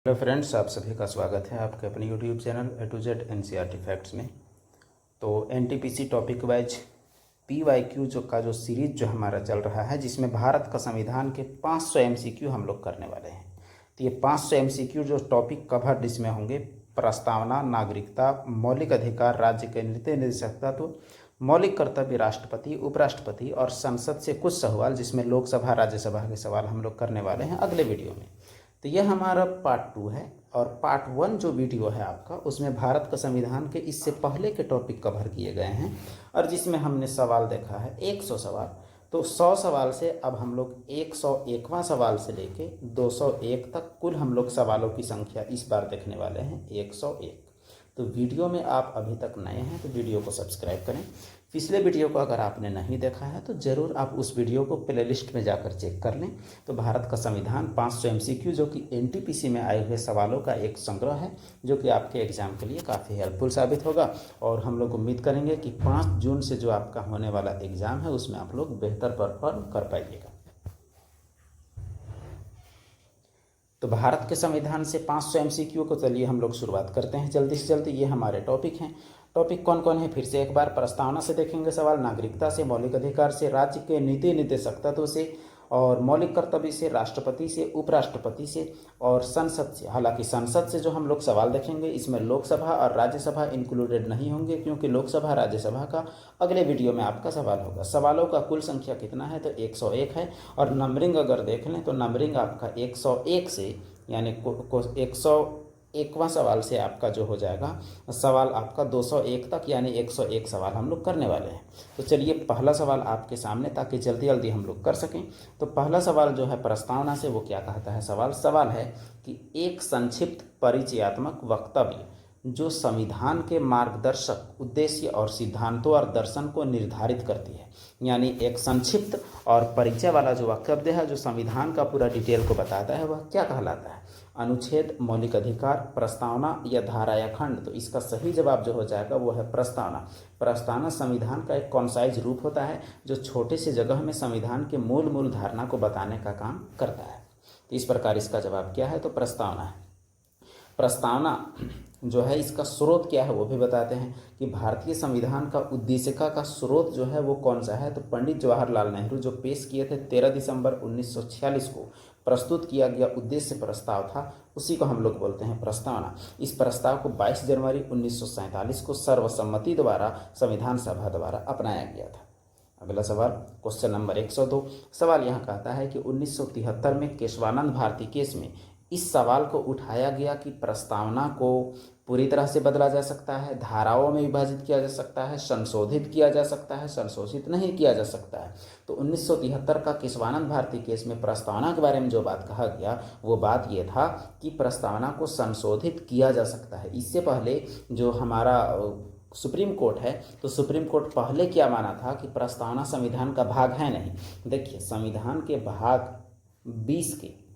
Hello friends, आप सभी का स्वागत है आपके अपने YouTube channel A to Z NCERT facts में। तो एनटीपीसी टॉपिक वाइज PYQ जो सीरीज जो हमारा चल रहा है, जिसमें भारत का संविधान के 500 MCQ हम लोग करने वाले हैं। तो ये 500 MCQ जो टॉपिक कवर्ड इसमें होंगे: प्रस्तावना, नागरिकता, मौलिक अधिकार, राज्य के नीति निर्देशकता, तो मौलिक कर्तव्य, राष्ट्रपति, उपराष्ट्रपति और संसद से कुछ सवाल, जिसमें लोकसभा राज्यसभा के सवाल हम लोग करने वाले हैं अगले वीडियो में। तो यह हमारा पार्ट 2 है, और पार्ट 1 जो वीडियो है आपका, उसमें भारत का संविधान के इससे पहले के टॉपिक कवर किए गए हैं, और जिसमें हमने सवाल देखा है 100 सवाल। तो 100 सवाल से अब हम लोग 101वां सवाल से लेके 201 तक कुल हम लोग सवालों की संख्या इस बार देखने वाले हैं 101। तो वीडियो में आप अभी तक नए हैं तो वीडियो को सब्सक्राइब करें। पिछले वीडियो को अगर आपने नहीं देखा है तो ज़रूर आप उस वीडियो को प्लेलिस्ट में जाकर चेक कर लें। तो भारत का संविधान 500 MCQ जो कि एनटीपीसी में आए हुए सवालों का एक संग्रह है, जो कि आपके एग्ज़ाम के लिए काफ़ी हेल्पफुल साबित होगा। और हम लोग उम्मीद करेंगे कि 5 जून से जो आपका होने वाला एग्ज़ाम है उसमें आप लोग बेहतर परफॉर्म कर पाइएगा। तो भारत के संविधान से 500 MCQ को चलिए हम लोग शुरुआत करते हैं जल्दी से जल्दी। ये हमारे टॉपिक हैं। टॉपिक कौन कौन है फिर से एक बार: प्रस्तावना से देखेंगे सवाल, नागरिकता से, मौलिक अधिकार से, राज्य के नीति निर्देशक तत्व से, और मौलिक कर्तव्य से, राष्ट्रपति से, उपराष्ट्रपति से और संसद से। हालांकि संसद से जो हम लोग सवाल देखेंगे इसमें लोकसभा और राज्यसभा इंक्लूडेड नहीं होंगे, क्योंकि लोकसभा राज्यसभा का अगले वीडियो में आपका सवाल होगा। सवालों का कुल संख्या कितना है तो 101 है, और नंबरिंग अगर देख लें तो नंबरिंग आपका 101 से यानी 101वां सवाल से आपका जो हो जाएगा सवाल आपका 201 तक, यानी 101 सवाल हम लोग करने वाले हैं। तो चलिए पहला सवाल आपके सामने, ताकि जल्दी जल्दी हम लोग कर सकें। तो पहला सवाल जो है प्रस्तावना से, वो क्या कहता है सवाल है कि एक संक्षिप्त परिचयात्मक वक्तव्य जो संविधान के मार्गदर्शक उद्देश्य और सिद्धांतों और दर्शन को निर्धारित करती है। यानी एक संक्षिप्त और परिचय वाला जो वक्तव्य है, जो संविधान का पूरा डिटेल को बताता है, वह क्या कहलाता है? अनुच्छेद, मौलिक अधिकार, प्रस्तावना या धारा या खंड? तो इसका सही जवाब जो हो जाएगा वो है प्रस्तावना। प्रस्तावना संविधान का एक कॉन्साइज रूप होता है, जो छोटे से जगह में संविधान के मूल धारणा को बताने का काम करता है। तो इस प्रकार इसका जवाब क्या है तो प्रस्तावना है। प्रस्तावना जो है इसका स्रोत क्या है वो भी बताते हैं कि भारतीय संविधान का उद्देशिका का स्रोत जो है वो कौन सा है तो पंडित जवाहरलाल नेहरू जो पेश किए थे 13 दिसंबर 1946 को प्रस्तुत किया गया उद्देश्य प्रस्ताव था, उसी को हम लोग बोलते हैं प्रस्तावना। इस प्रस्ताव को 22 जनवरी 1947 को सर्वसम्मति द्वारा संविधान सभा द्वारा अपनाया गया था। अगला सवाल, क्वेश्चन नंबर 102। सवाल यहाँ कहता है कि 1973 में केशवानंद भारती केस में इस सवाल को उठाया गया कि प्रस्तावना को पूरी तरह से बदला जा सकता है, धाराओं में विभाजित किया जा सकता है, संशोधित किया जा सकता है, संशोधित नहीं किया जा सकता है। तो 1973 का केशवानंद भारती केस में प्रस्तावना के बारे में जो बात कहा गया वो बात ये था कि प्रस्तावना को संशोधित किया जा सकता है। इससे पहले जो हमारा सुप्रीम कोर्ट है, तो सुप्रीम कोर्ट पहले क्या माना था कि प्रस्तावना संविधान का भाग है नहीं। देखिए, संविधान के भाग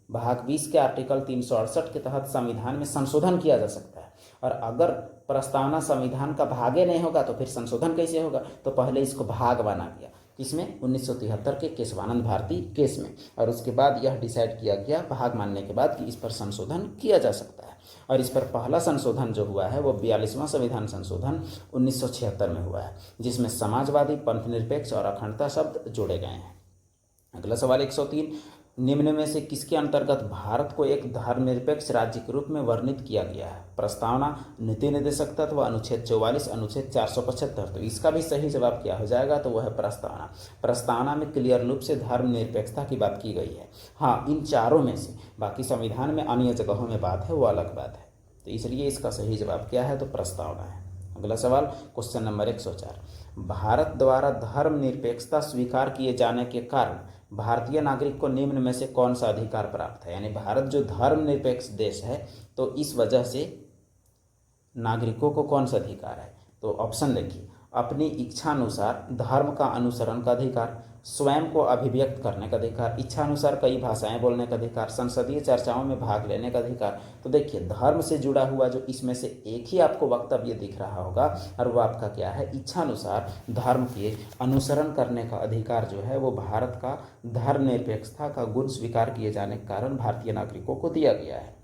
20 के आर्टिकल 368 के तहत संविधान में संशोधन किया जा सकता है, और अगर प्रस्तावना संविधान का भाग ही नहीं होगा तो फिर संशोधन कैसे होगा? तो पहले इसको भाग बना गया, किसमें? 1973 के केशवानंद भारती केस में, और उसके बाद यह डिसाइड किया गया भाग मानने के बाद कि इस पर संशोधन किया जा सकता है। और इस पर पहला संशोधन जो हुआ है वो 42वां संविधान संशोधन 1976 में हुआ है, जिसमें समाजवादी, पंथनिरपेक्ष और अखंडता शब्द जोड़े गए हैं। अगला सवाल 103। निम्न में से किसके अंतर्गत भारत को एक धर्मनिरपेक्ष राज्य के रूप में वर्णित किया गया है? प्रस्तावना, नीति निर्देशक तत्व, अनुच्छेद 44, अनुच्छेद 475। तो इसका भी सही जवाब क्या हो जाएगा तो वह है प्रस्तावना। प्रस्तावना में क्लियर रूप से धर्मनिरपेक्षता की बात की गई है। हाँ, इन चारों में से, बाकी संविधान में अन्य जगहों में बात है वो अलग बात है। तो इसलिए इसका सही जवाब क्या है तो प्रस्तावना है। अगला सवाल, क्वेश्चन नंबर 104। भारत द्वारा धर्मनिरपेक्षता स्वीकार किए जाने के कारण भारतीय नागरिक को निम्न में से कौन सा अधिकार प्राप्त है? यानी भारत जो धर्मनिरपेक्ष देश है तो इस वजह से नागरिकों को कौन सा अधिकार है? तो ऑप्शन देखिए: अपनी इच्छानुसार धर्म का अनुसरण का अधिकार, स्वयं को अभिव्यक्त करने का अधिकार, इच्छानुसार कई भाषाएं बोलने का अधिकार, संसदीय चर्चाओं में भाग लेने का अधिकार। तो देखिए, धर्म से जुड़ा हुआ जो इसमें से एक ही आपको वक्तव्य दिख रहा होगा, और वो आपका क्या है? इच्छानुसार धर्म के अनुसरण करने का अधिकार जो है वो भारत का धर्मनिरपेक्षता का गुण स्वीकार किए जाने के कारण भारतीय नागरिकों को दिया गया है।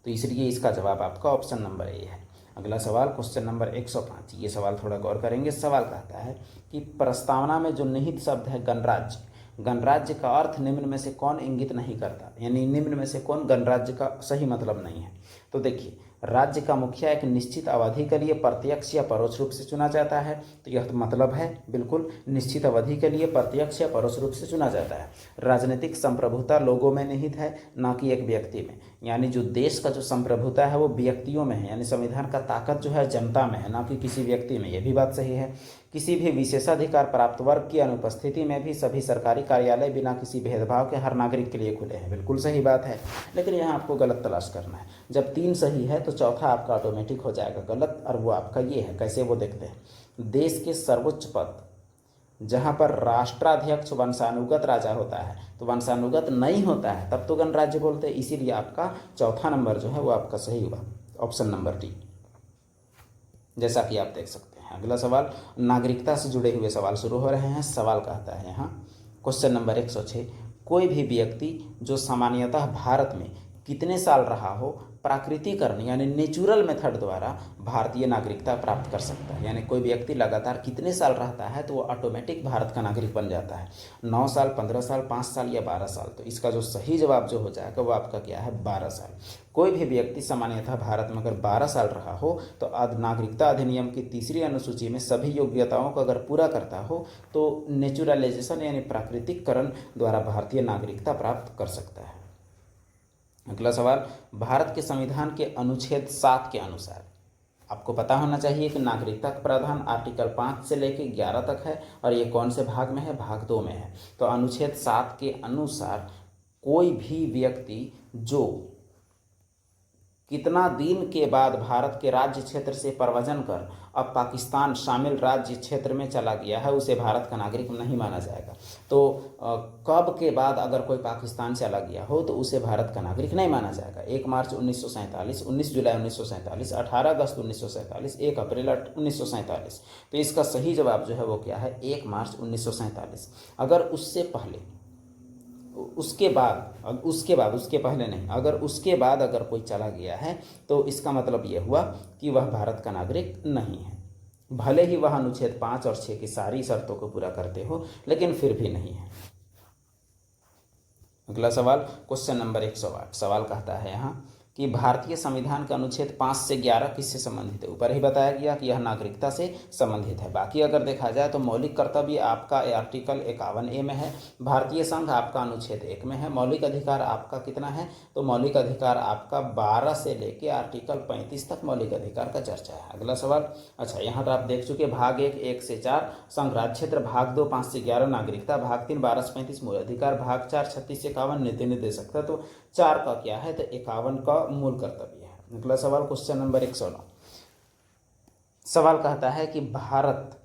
तो इसलिए इसका जवाब आपका ऑप्शन नंबर ए है। अगला सवाल क्वेश्चन नंबर 105। ये सवाल थोड़ा गौर करेंगे। सवाल कहता है कि प्रस्तावना में जो निहित शब्द है गणराज्य, गणराज्य का अर्थ निम्न में से कौन इंगित नहीं करता, यानी निम्न में से कौन गणराज्य का सही मतलब नहीं है। तो देखिए, राज्य का मुखिया एक निश्चित अवधि के लिए प्रत्यक्ष या परोक्ष रूप से चुना जाता है, तो यह तो मतलब है बिल्कुल निश्चित अवधि के लिए प्रत्यक्ष या परोक्ष रूप से चुना जाता है। राजनीतिक संप्रभुता लोगों में निहित है, ना कि एक व्यक्ति में, यानी जो देश का जो संप्रभुता है वो व्यक्तियों में है, यानी संविधान का ताकत जो है जनता में है, ना कि किसी व्यक्ति में। यह भी बात सही है। किसी भी विशेषाधिकार प्राप्त वर्ग की अनुपस्थिति में भी सभी सरकारी कार्यालय बिना किसी भेदभाव के हर नागरिक के लिए खुले हैं। बिल्कुल सही बात है, लेकिन यहाँ आपको गलत तलाश करना है। जब 3 सही है तो चौथा आपका ऑटोमेटिक हो जाएगा गलत, और वो आपका ये है। कैसे, वो देखते हैं। देश के सर्वोच्च पद जहाँ पर राष्ट्राध्यक्ष वंशानुगत राजा होता है, तो वंशानुगत नहीं होता है तब तो गणराज्य बोलते हैं। इसीलिए आपका चौथा नंबर जो है वो आपका सही हुआ, ऑप्शन नंबर डी, जैसा कि आप देख सकते हैं। अगला सवाल, नागरिकता से जुड़े हुए सवाल शुरू हो रहे हैं। सवाल कहता है यहाँ क्वेश्चन नंबर 106, कोई भी व्यक्ति जो सामान्यतः भारत में कितने साल रहा हो, प्राकृतिकरण यानी नेचुरल मेथड द्वारा भारतीय नागरिकता प्राप्त कर सकता है। यानी कोई व्यक्ति लगातार कितने साल रहता है तो वो ऑटोमेटिक भारत का नागरिक बन जाता है। 9 साल, 15 साल, 5 साल या 12 साल। तो इसका जो सही जवाब जो हो जाएगा वो आपका क्या है, 12 साल। कोई भी व्यक्ति सामान्यतः भारत में अगर 12 साल रहा हो तो नागरिकता अधिनियम की 3री अनुसूची में सभी योग्यताओं को अगर पूरा करता हो तो नेचुरलाइजेशन यानी प्राकृतिकरण द्वारा भारतीय नागरिकता प्राप्त कर सकता है। अगला सवाल, भारत के संविधान के अनुच्छेद 7 के अनुसार आपको पता होना चाहिए कि नागरिकता का प्रावधान आर्टिकल 5 से लेकर 11 तक है, और ये कौन से भाग में है, भाग 2 में है। तो अनुच्छेद 7 के अनुसार कोई भी व्यक्ति जो कितना दिन के बाद भारत के राज्य क्षेत्र से प्रव्रजन कर अब पाकिस्तान शामिल राज्य क्षेत्र में चला गया है उसे भारत का नागरिक नहीं माना जाएगा। तो कब के बाद अगर कोई पाकिस्तान चला गया हो तो उसे भारत का नागरिक नहीं माना जाएगा। 1 मार्च 1947, 19 जुलाई 1947, 18 अगस्त 1947, 1 अप्रैल 1947। तो इसका सही जवाब जो है वो क्या है, 1 मार्च 1947। अगर उससे पहले, उसके पहले नहीं, अगर उसके बाद अगर कोई चला गया है तो इसका मतलब ये हुआ कि वह भारत का नागरिक नहीं है। भले ही वह अनुच्छेद 5 और 6 की सारी शर्तों को पूरा करते हो, लेकिन फिर भी नहीं है। अगला सवाल क्वेश्चन नंबर 108। सवाल कहता है यहाँ कि भारतीय संविधान का अनुच्छेद 5 से 11 किससे संबंधित है। ऊपर ही बताया गया कि यह नागरिकता से संबंधित है। बाकी अगर देखा जाए तो मौलिक कर्तव्य आपका आर्टिकल 51A में है, भारतीय संघ आपका अनुच्छेद 1 में है, मौलिक अधिकार आपका कितना है, तो मौलिक अधिकार आपका 12 से लेके आर्टिकल 35 तक मौलिक अधिकार का चर्चा है। अगला सवाल, अच्छा यहाँ तो आप देख चुके, भाग 1 से 4 संघ राज्य क्षेत्र, भाग 2 5 से 11 नागरिकता, भाग 3 12 से 35 मूल अधिकार, भाग 4 36 से 51 नीति निर्देशकता। तो 4 का क्या है, तो 51 का मूल कर्तव्य है। अगला सवाल क्वेश्चन नंबर 109। सवाल कहता है कि भारत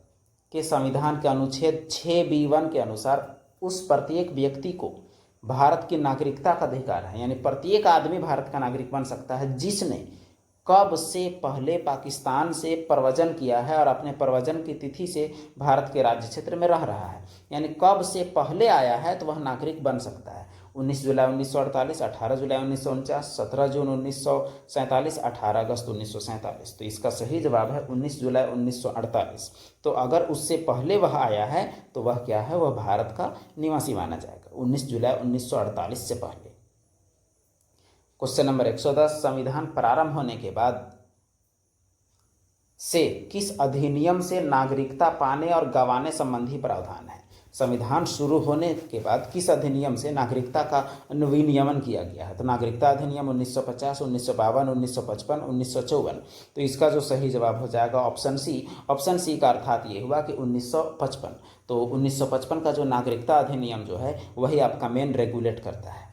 के संविधान के अनुच्छेद 6B1 के अनुसार उस प्रत्येक व्यक्ति को भारत की नागरिकता का अधिकार है, यानी प्रत्येक आदमी भारत का नागरिक बन सकता है जिसने कब से पहले पाकिस्तान से प्रव्रजन किया है और अपने प्रव्रजन की तिथि से भारत के राज्य क्षेत्र में रह रहा है। यानी कब से पहले आया है तो वह नागरिक बन सकता है। 19 जुलाई 1948, 18 जुलाई 1949, 17 जून 1947, 18 अगस्त 1947। तो इसका सही जवाब है 19 जुलाई 1948। तो अगर उससे पहले वह आया है तो वह क्या है, वह भारत का निवासी माना जाएगा 19 जुलाई 1948 से पहले। Question number 110। संविधान प्रारंभ होने के बाद से किस अधिनियम से नागरिकता पाने और गंवाने संबंधी प्रावधान है। संविधान शुरू होने के बाद किस अधिनियम से नागरिकता का विनियमन किया गया है, तो नागरिकता अधिनियम 1950, 1952, 1955, 1954। तो इसका जो सही जवाब हो जाएगा ऑप्शन सी। ऑप्शन सी का अर्थात ये हुआ कि 1955। तो 1955 का जो नागरिकता अधिनियम जो है वही आपका मेन रेगुलेट करता है।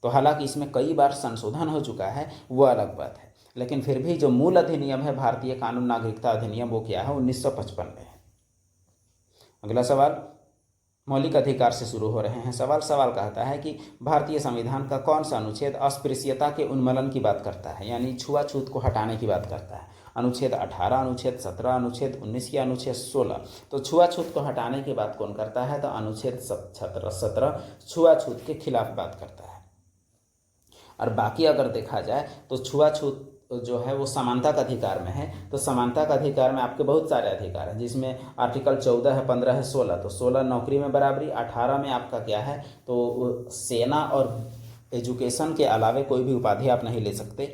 तो हालांकि इसमें कई बार संशोधन हो चुका है, वो अलग बात है, लेकिन फिर भी जो मूल अधिनियम है भारतीय कानून नागरिकता अधिनियम वो क्या है, 1955 में है। अगला सवाल मौलिक अधिकार से शुरू हो रहे हैं सवाल कहता है कि भारतीय संविधान का कौन सा अनुच्छेद अस्पृश्यता के उन्मूलन की बात करता है, यानी छुआछूत को हटाने की बात करता है। अनुच्छेद 18, अनुच्छेद 17, अनुच्छेद 19 या अनुच्छेद 16। तो छुआछूत को हटाने की बात कौन करता है, तो अनुच्छेद 17 छुआछूत के खिलाफ बात करता है। और बाकी अगर देखा जाए तो छुआछूत जो है वो समानता का अधिकार में है। तो समानता का अधिकार में आपके बहुत सारे अधिकार हैं, जिसमें आर्टिकल 14 है, 15 है, 16। तो 16 नौकरी में बराबरी, 18 में आपका क्या है तो सेना और एजुकेशन के अलावे कोई भी उपाधि आप नहीं ले सकते।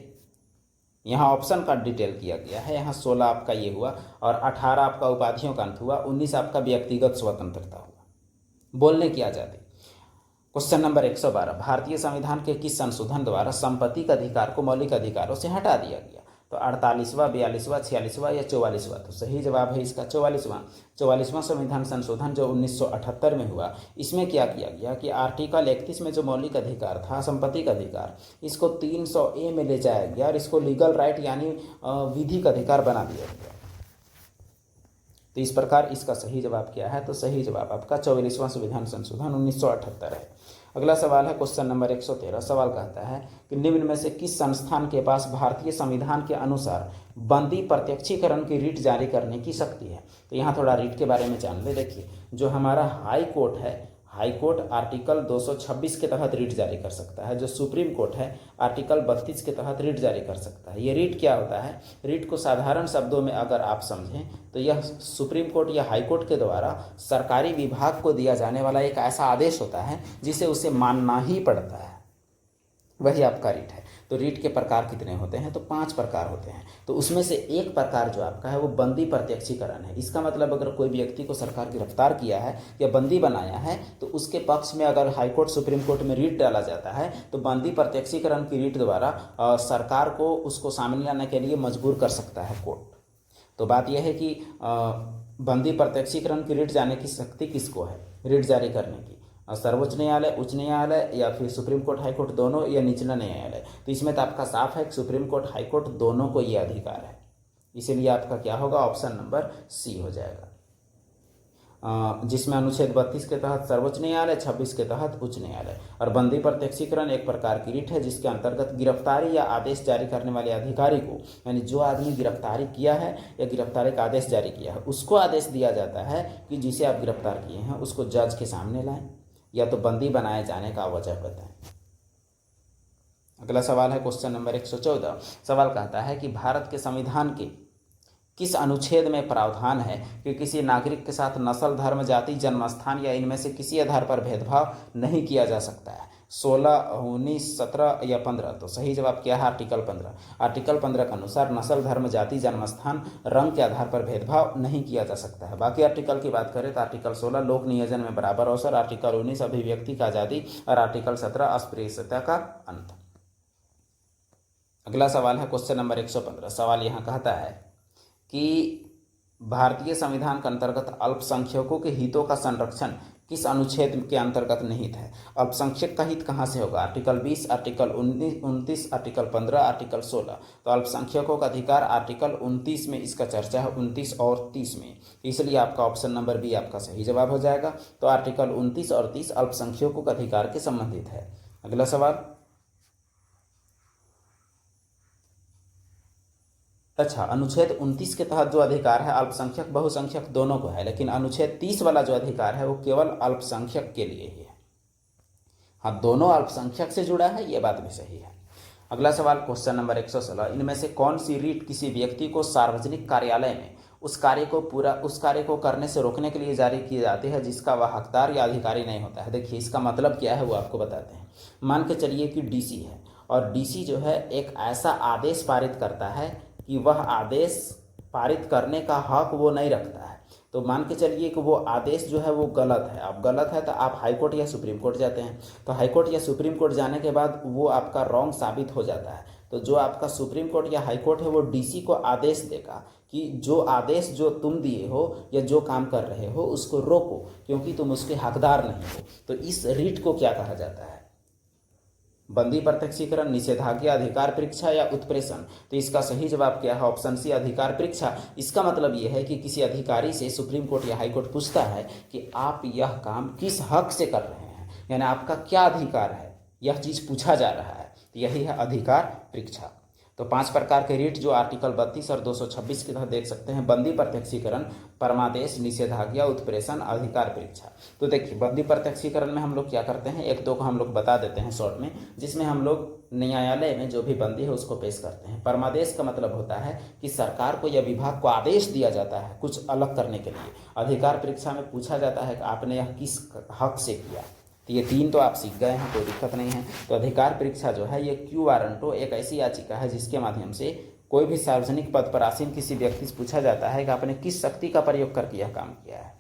यहाँ ऑप्शन का डिटेल किया गया है। यहाँ 16 आपका ये हुआ और 18 आपका उपाधियों का अंत हुआ, 19 आपका व्यक्तिगत स्वतंत्रता हुआ, बोलने की आज़ादी। क्वेश्चन नंबर 112, भारतीय संविधान के किस संशोधन द्वारा संपत्ति का अधिकार को मौलिक अधिकारों से हटा दिया गया? तो 48वां, 42वां, 46वां या 44वां? तो सही जवाब है इसका 44वां संविधान संशोधन जो 1978 में हुआ। इसमें क्या किया गया कि आर्टिकल 31 में जो मौलिक अधिकार था संपत्ति का अधिकार, इसको 300A में ले जाया गया और इसको लीगल राइट यानी विधिक अधिकार बना दिया गया। तो इस प्रकार इसका सही जवाब क्या है? तो सही जवाब आपका 44वां संविधान संशोधन 1978 है। अगला सवाल है क्वेश्चन नंबर 113। सवाल कहता है कि निम्न में से किस संस्थान के पास भारतीय संविधान के अनुसार बंदी प्रत्यक्षीकरण की रीट जारी करने की शक्ति है? तो यहाँ थोड़ा रीट के बारे में जान ले। देखिए, जो हमारा हाई कोर्ट है, हाई कोर्ट आर्टिकल 226 के तहत रीट जारी कर सकता है। जो सुप्रीम कोर्ट है आर्टिकल 32 के तहत रीट जारी कर सकता है। ये रीट क्या होता है? रीट को साधारण शब्दों में अगर आप समझें तो यह सुप्रीम कोर्ट या हाई कोर्ट के द्वारा सरकारी विभाग को दिया जाने वाला एक ऐसा आदेश होता है जिसे उसे मानना ही पड़ता है, वही आपका रीट है। तो रीट के प्रकार कितने होते हैं? तो 5 प्रकार होते हैं। तो उसमें से एक प्रकार जो आपका है वो बंदी प्रत्यक्षीकरण है। इसका मतलब अगर कोई व्यक्ति को सरकार गिरफ्तार किया है या बंदी बनाया है तो उसके पक्ष में अगर हाई कोर्ट सुप्रीम कोर्ट में रीट डाला जाता है तो बंदी प्रत्यक्षीकरण की रीट द्वारा सरकार को उसको सामने लाने के लिए मजबूर कर सकता है कोर्ट। तो बात यह है कि बंदी प्रत्यक्षीकरण की रीट जाने की शक्ति किसको है रीट जारी करने की? सर्वोच्च न्यायालय, उच्च न्यायालय या फिर सुप्रीम कोर्ट, हाई कोर्ट दोनों, या निचला न्यायालय? तो इसमें तो आपका साफ है कि सुप्रीम कोर्ट, हाई कोर्ट दोनों को ये अधिकार है। इसीलिए आपका क्या होगा? ऑप्शन नंबर सी हो जाएगा, जिसमें अनुच्छेद 32 के तहत सर्वोच्च न्यायालय, 26 के तहत उच्च न्यायालय। और बंदी प्रत्यक्षीकरण एक प्रकार की रीट है जिसके अंतर्गत गिरफ्तारी या आदेश जारी करने वाले अधिकारी को, यानी जो आदमी गिरफ्तारी किया है या गिरफ्तारी का आदेश जारी किया है, उसको आदेश दिया जाता है कि जिसे आप गिरफ्तार किए हैं उसको जज के सामने लाएं या तो बंदी बनाए जाने का वजह बताएं। अगला सवाल है क्वेश्चन नंबर 114। सवाल कहता है कि भारत के संविधान के किस अनुच्छेद में प्रावधान है कि किसी नागरिक के साथ नस्ल, धर्म, जाति, जन्मस्थान या इनमें से किसी आधार पर भेदभाव नहीं किया जा सकता है? 16, 19, 17 या 15? तो सही जवाब क्या है? आर्टिकल 15। आर्टिकल 15 के अनुसार नस्ल, धर्म, जाति, जन्मस्थान, रंग के आधार पर भेदभाव नहीं किया जा सकता है। बाकी आर्टिकल की बात करें तो आर्टिकल 16 लोक नियोजन में बराबर अवसर, आर्टिकल 19 अभिव्यक्ति का आजादी और आर्टिकल 17 अस्पृश्यता का अंत। अगला सवाल है क्वेश्चन नंबर 115। सवाल यहाँ कहता है कि भारतीय संविधान के अंतर्गत अल्पसंख्यकों के हितों का संरक्षण किस अनुच्छेद के अंतर्गत निहित है? अल्पसंख्यक का हित कहाँ से होगा? Article 20, article 29, article 15, article 16? तो अल्पसंख्यकों का अधिकार आर्टिकल 29 में इसका चर्चा है, 29 और 30 में, इसलिए आपका ऑप्शन नंबर बी आपका सही जवाब हो जाएगा। तो आर्टिकल 29 और 30 अल्पसंख्यकों के अधिकार के संबंधित है। अगला सवाल, अच्छा, अनुच्छेद 29 के तहत जो अधिकार है अल्पसंख्यक बहुसंख्यक दोनों को है, लेकिन अनुच्छेद 30 वाला जो अधिकार है वो केवल अल्पसंख्यक के लिए ही है। हाँ, दोनों अल्पसंख्यक से जुड़ा है, ये बात भी सही है। अगला सवाल क्वेश्चन नंबर 116। इनमें से कौन सी रीट किसी व्यक्ति को सार्वजनिक कार्यालय में उस कार्य को करने से रोकने के लिए जारी की जाती है जिसका वह हकदार या अधिकारी नहीं होता है? देखिए, इसका मतलब क्या है वो आपको बताते हैं। मान के चलिए कि डीसी है और डीसी जो है एक ऐसा आदेश पारित करता है कि वह आदेश पारित करने का हक वो नहीं रखता है। तो मान के चलिए कि वो आदेश जो है वो गलत है। अब गलत है तो आप हाई कोर्ट या सुप्रीम कोर्ट जाते हैं। तो हाई कोर्ट या सुप्रीम कोर्ट जाने के बाद वो आपका रॉन्ग साबित हो जाता है। तो जो आपका सुप्रीम कोर्ट या हाई कोर्ट है वो डीसी को आदेश देगा कि जो आदेश जो तुम दिए हो या जो काम कर रहे हो उसको रोको, क्योंकि तुम उसके हकदार नहीं हो। तो इस रीट को क्या कहा जाता है? बंदी प्रत्यक्षीकरण, निषेधाज्ञा, अधिकार परीक्षा या उत्प्रेषण? तो इसका सही जवाब क्या है? ऑप्शन सी, अधिकार परीक्षा। इसका मतलब यह है कि किसी अधिकारी से सुप्रीम कोर्ट या हाई कोर्ट पूछता है कि आप यह काम किस हक से कर रहे हैं, यानी आपका क्या अधिकार है, यह चीज पूछा जा रहा है। तो यही है अधिकार परीक्षा। तो 5 प्रकार के रीट जो आर्टिकल 32 और 226 के तहत देख सकते हैं। बंदी प्रत्यक्षीकरण, परमादेश, निषेधाज्ञा, उत्प्रेषण, अधिकार परीक्षा। तो देखिए बंदी प्रत्यक्षीकरण में हम लोग क्या करते हैं, एक दो को हम लोग बता देते हैं शॉर्ट में, जिसमें हम लोग न्यायालय में जो भी बंदी है उसको पेश करते हैं। परमादेश का मतलब होता है कि सरकार को या विभाग को आदेश दिया जाता है कुछ अलग करने के लिए। अधिकार परीक्षा में पूछा जाता है कि आपने यह किस हक से किया। तो ये 3 तो आप सीख गए हैं, कोई दिक्कत नहीं है। तो अधिकार परीक्षा जो है ये क्यू वारंटो एक ऐसी याचिका है जिसके माध्यम से कोई भी सार्वजनिक पद पर आसीन किसी व्यक्ति से पूछा जाता है कि आपने किस शक्ति का प्रयोग करके यह काम किया है।